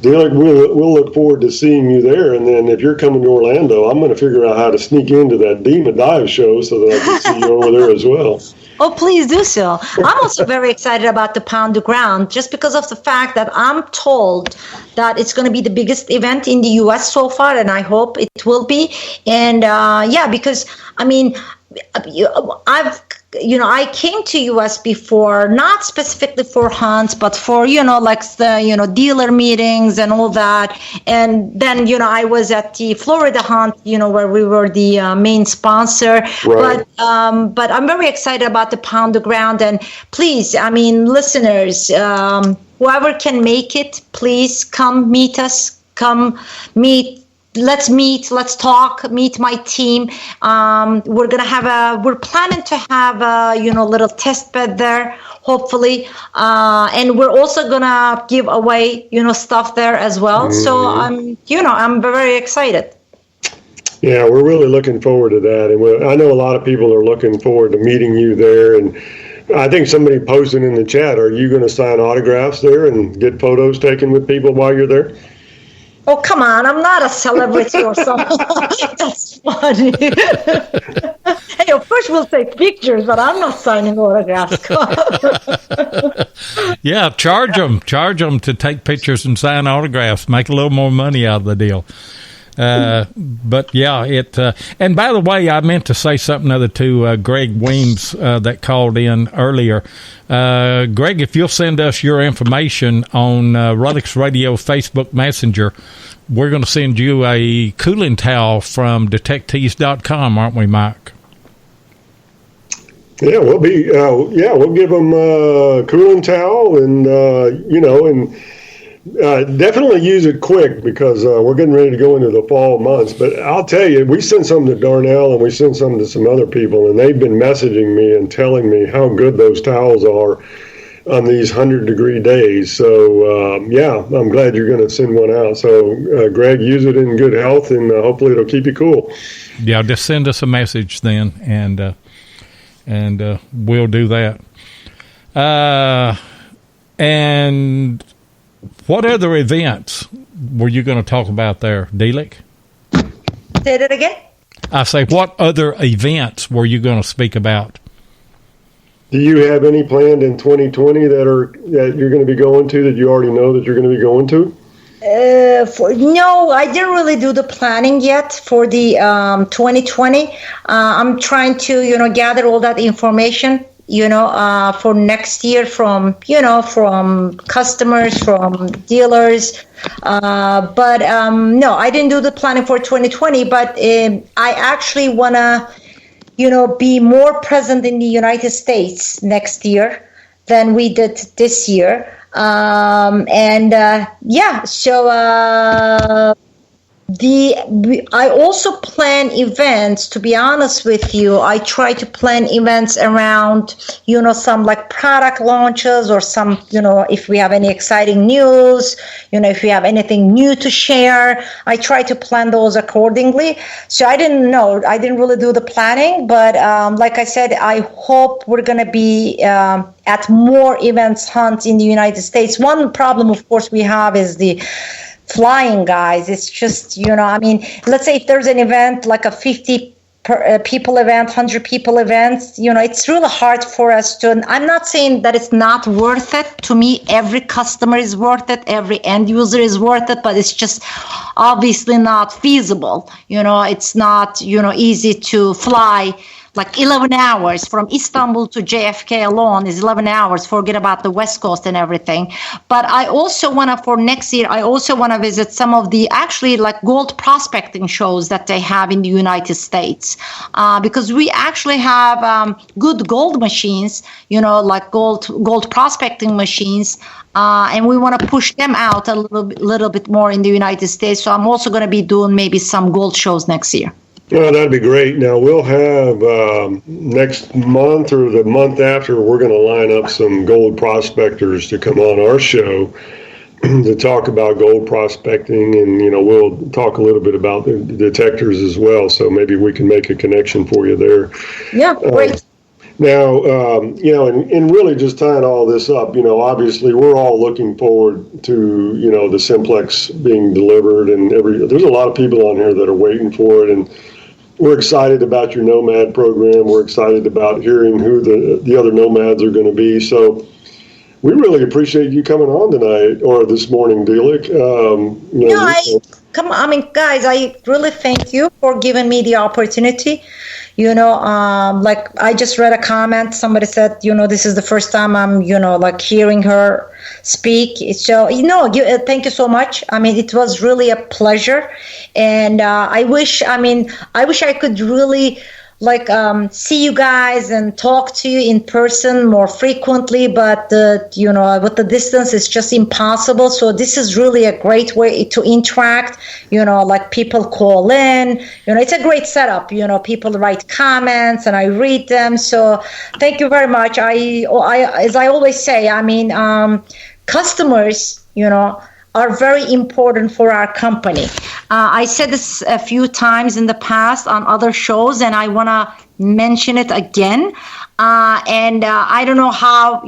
Dilek, we'll look forward to seeing you there. And then if you're coming to Orlando, I'm going to figure out how to sneak into that DEMA Dive show so that I can see you over there as well. Oh, please do so. I'm also very excited about the Pound the Ground just because of the fact that I'm told that it's going to be the biggest event in the U.S. so far, and I hope it will be. And, because, I've I came to US before, not specifically for hunts, but for, like the, dealer meetings and all that. And then, I was at the Florida hunt, where we were the main sponsor. Right. But I'm very excited about the Pound the Ground. And please, listeners, whoever can make it, please come meet us, let's meet, let's talk, meet my team. We're planning to have a, little test bed there, hopefully. And we're also gonna give away, stuff there as well. So I'm very excited. Yeah, we're really looking forward to that. And I know a lot of people are looking forward to meeting you there. And I think somebody posted in the chat, are you going to sign autographs there and get photos taken with people while you're there? Oh, come on. I'm not a celebrity or something. That's funny. Hey, of course we'll take pictures, but I'm not signing autographs. Yeah, charge them to take pictures and sign autographs. Make a little more money out of the deal. But yeah, and by the way, I meant to say something other to Greg Weems that called in earlier. Greg, if you'll send us your information on RELICS Radio Facebook Messenger, we're going to send you a cooling towel from detectees.com, aren't we, Mike? Yeah, we'll give them a cooling towel and definitely use it quick because we're getting ready to go into the fall months. But I'll tell you, we sent some to Darnell and we sent some to some other people, and they've been messaging me and telling me how good those towels are on these 100-degree days. So, I'm glad you're going to send one out. So, Greg, use it in good health, and hopefully it'll keep you cool. Yeah, just send us a message then, and we'll do that. And what other events were you going to talk about there, Dilek? Say that again? I say, what other events were you going to speak about? Do you have any planned in 2020 that you're going to be going to that you already know that you're going to be going to? No, I didn't really do the planning yet for the 2020. I'm trying to, gather all that information, for next year from customers, from dealers. But no, I didn't do the planning for 2020, but I actually want to, be more present in the United States next year than we did this year. I also plan events. To be honest with you, I try to plan events around, some like product launches or some, if we have any exciting news, if we have anything new to share, I try to plan those accordingly. So I didn't really do the planning, but like I said, I hope we're going to be at more events hunts in the United States. One problem, of course, we have is the flying, guys. It's just, let's say if there's an event like a 50 people event, 100 people event, it's really hard for us to, I'm not saying that it's not worth it. To me, every customer is worth it. Every end user is worth it, but it's just obviously not feasible. It's not, easy to fly. Like 11 hours from Istanbul to JFK alone is 11 hours. Forget about the West Coast and everything. But I also want to, for next year, I also want to visit some of the actually like gold prospecting shows that they have in the United States. Because we actually have good gold machines, like gold prospecting machines. And we want to push them out a little bit more in the United States. So I'm also going to be doing maybe some gold shows next year. Well, that'd be great. Now, we'll have next month or the month after, we're going to line up some gold prospectors to come on our show to talk about gold prospecting. And, we'll talk a little bit about the detectors as well. So maybe we can make a connection for you there. Yeah, great. Now, and really just tying all this up, obviously we're all looking forward to, the Simplex being delivered, and there's a lot of people on here that are waiting for it. And we're excited about your Nomad program. We're excited about hearing who the other Nomads are going to be. So we really appreciate you coming on tonight or this morning, Dilek. Guys, I really thank you for giving me the opportunity. Like I just read a comment. Somebody said, this is the first time I'm, like hearing her speak. So, thank you so much. I mean, it was really a pleasure. And I wish I could really see you guys and talk to you in person more frequently, but with the distance, it's just impossible. So this is really a great way to interact. Like people call in. It's a great setup. People write comments and I read them. So thank you very much. As I always say, customers, are very important for our company. I said this a few times in the past on other shows, and I want to mention it again. I don't know how,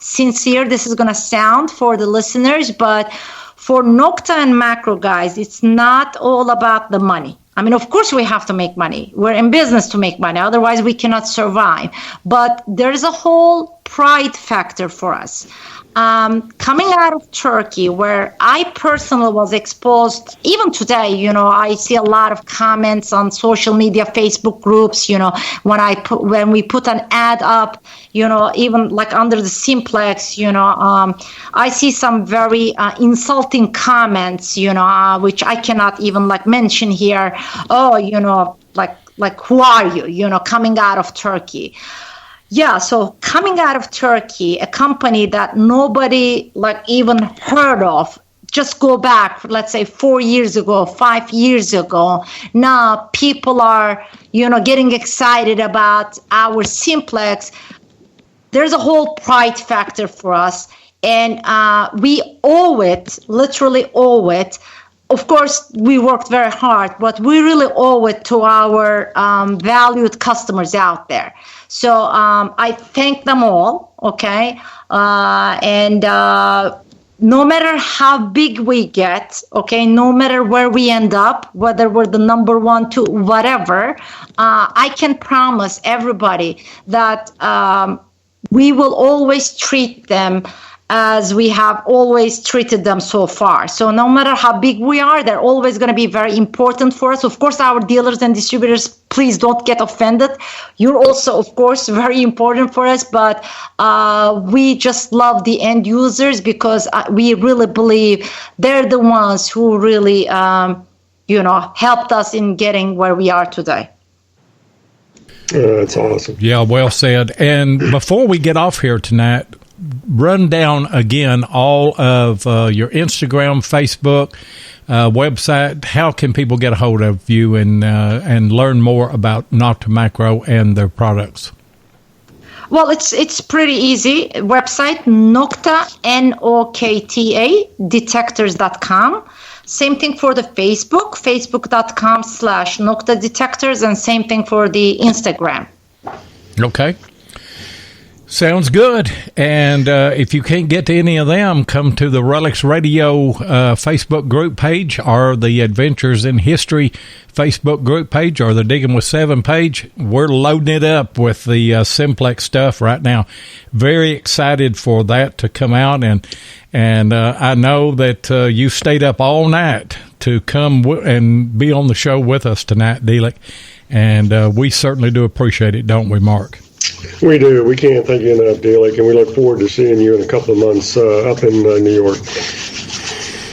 sincere this is going to sound for the listeners, but for Nokta and Macro, guys, it's not all about the money. I mean, of course, we have to make money. We're in business to make money. Otherwise, we cannot survive. But there's a whole pride factor for us. Coming out of Turkey, where I personally was exposed, even today, I see a lot of comments on social media, Facebook groups, when we put an ad up, even like under the Simplex, I see some very insulting comments, which I cannot even mention here. Oh, like who are you, coming out of Turkey? Yeah, so coming out of Turkey, a company that nobody even heard of, just go back, let's say 4 years ago, 5 years ago. Now people are, getting excited about our Simplex. There's a whole pride factor for us, and we owe it, literally owe it. Of course, we worked very hard, but we really owe it to our valued customers out there. So I thank them all, okay? And no matter how big we get, okay, no matter where we end up, whether we're the number 1, 2, whatever, I can promise everybody that we will always treat them as we have always treated them so far. So no matter how big we are, they're always going to be very important for us. Of course, our dealers and distributors, please don't get offended. You're also, of course, very important for us, but we just love the end users because we really believe they're the ones who really, helped us in getting where we are today. That's awesome. Yeah, well said. And before we get off here tonight, run down again all of your Instagram, Facebook, website. How can people get a hold of you and learn more about Nokta Macro and their products? Well, it's pretty easy. Website, Nokta, Nokta, detectors.com. Same thing for the Facebook, facebook.com/Nokta Detectors, and same thing for the Instagram. Okay. Sounds good. And if you can't get to any of them, come to the RELICS Radio Facebook group page or the Adventures in History Facebook group page or the Digging with 7 page. We're loading it up with the Simplex stuff right now. Very excited for that to come out. And I know that you stayed up all night to come and be on the show with us tonight, Dilek. And we certainly do appreciate it, don't we, Mark? We do. We can't thank you enough, Dilek, and we look forward to seeing you in a couple of months up in New York.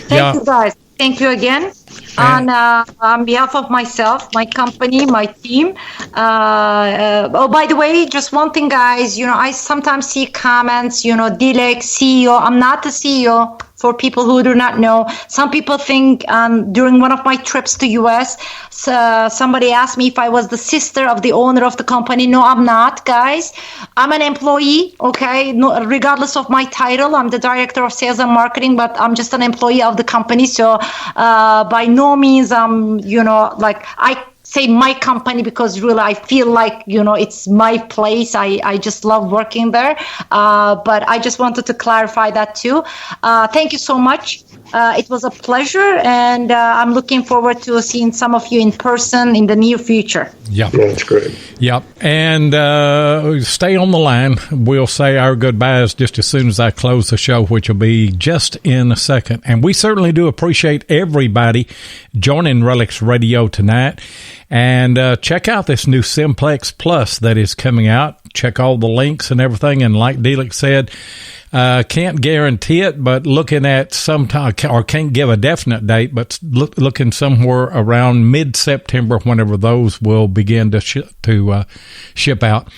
Thank you, guys. Thank you again. On behalf of myself, my company, my team. By the way, just one thing, guys. I sometimes see comments, Dilek, CEO. I'm not the CEO. For people who do not know, some people think during one of my trips to U.S., somebody asked me if I was the sister of the owner of the company. No, I'm not, guys. I'm an employee, okay? No, regardless of my title, I'm the director of sales and marketing, but I'm just an employee of the company. So by no means, I say my company because really I feel like, it's my place. I just love working there. But I just wanted to clarify that too. Thank you so much. It was a pleasure, and I'm looking forward to seeing some of you in person in the near future. Yep. Yeah, that's great. Yep. And stay on the line. We'll say our goodbyes just as soon as I close the show, which will be just in a second. And we certainly do appreciate everybody joining RELICS Radio tonight. And check out this new Simplex Plus that is coming out. Check all the links and everything. And like Dilek said, can't guarantee it, but looking at sometime, or can't give a definite date, but looking somewhere around mid-September, whenever those will begin to ship out.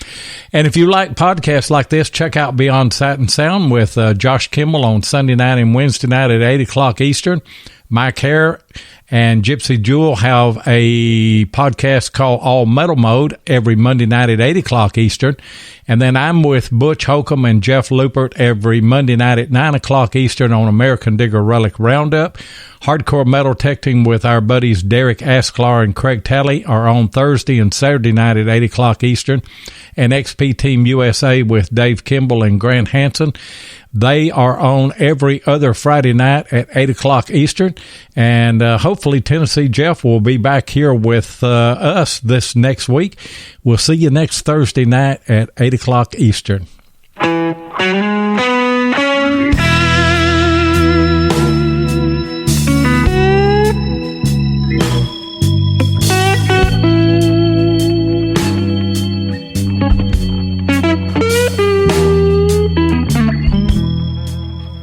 And if you like podcasts like this, check out Beyond Sight and Sound with Josh Kimball on Sunday night and Wednesday night at 8 o'clock Eastern. Mike Hare and Gypsy Jewel have a podcast called All Metal Mode every Monday night at 8 o'clock Eastern. And then I'm with Butch Holcomb and Jeff Lupert every Monday night at 9 o'clock Eastern on American Digger Relic Roundup. Hardcore Metal Detecting with our buddies Derek Asklar and Craig Talley are on Thursday and Saturday night at 8 o'clock Eastern. And XP Team USA with Dave Kimball and Grant Hansen, they are on every other Friday night at 8 o'clock Eastern. And hopefully Tennessee Jeff will be back here with us this next week. We'll see you next Thursday night at 8 o'clock Eastern.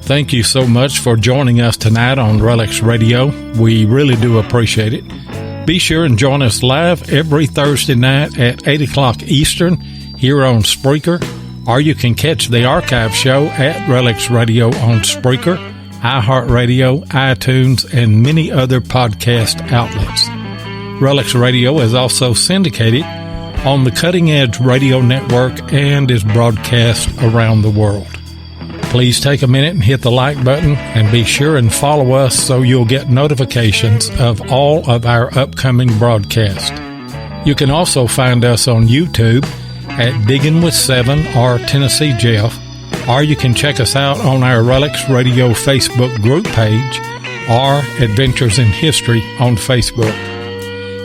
Thank you so much for joining us tonight on RELICS Radio. We really do appreciate it. Be sure and join us live every Thursday night at 8 o'clock Eastern here on Spreaker, or you can catch the archive show at RELICS Radio on Spreaker, iHeartRadio, iTunes, and many other podcast outlets. RELICS Radio is also syndicated on the Cutting Edge Radio Network and is broadcast around the world. Please take a minute and hit the like button, and be sure and follow us so you'll get notifications of all of our upcoming broadcasts. You can also find us on YouTube at Diggin' with 7 or Tennessee Jeff, or you can check us out on our RELICS Radio Facebook group page or Adventures in History on Facebook.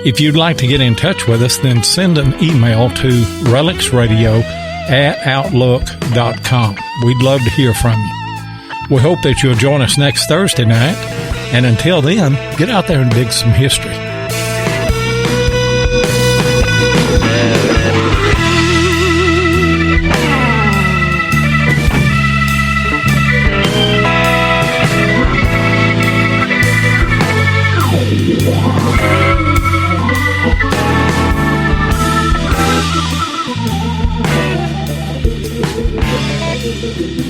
If you'd like to get in touch with us, then send an email to relicsradio@outlook.com. We'd love to hear from you. We hope that you'll join us next Thursday night, and until then, get out there and dig some history. Thank you.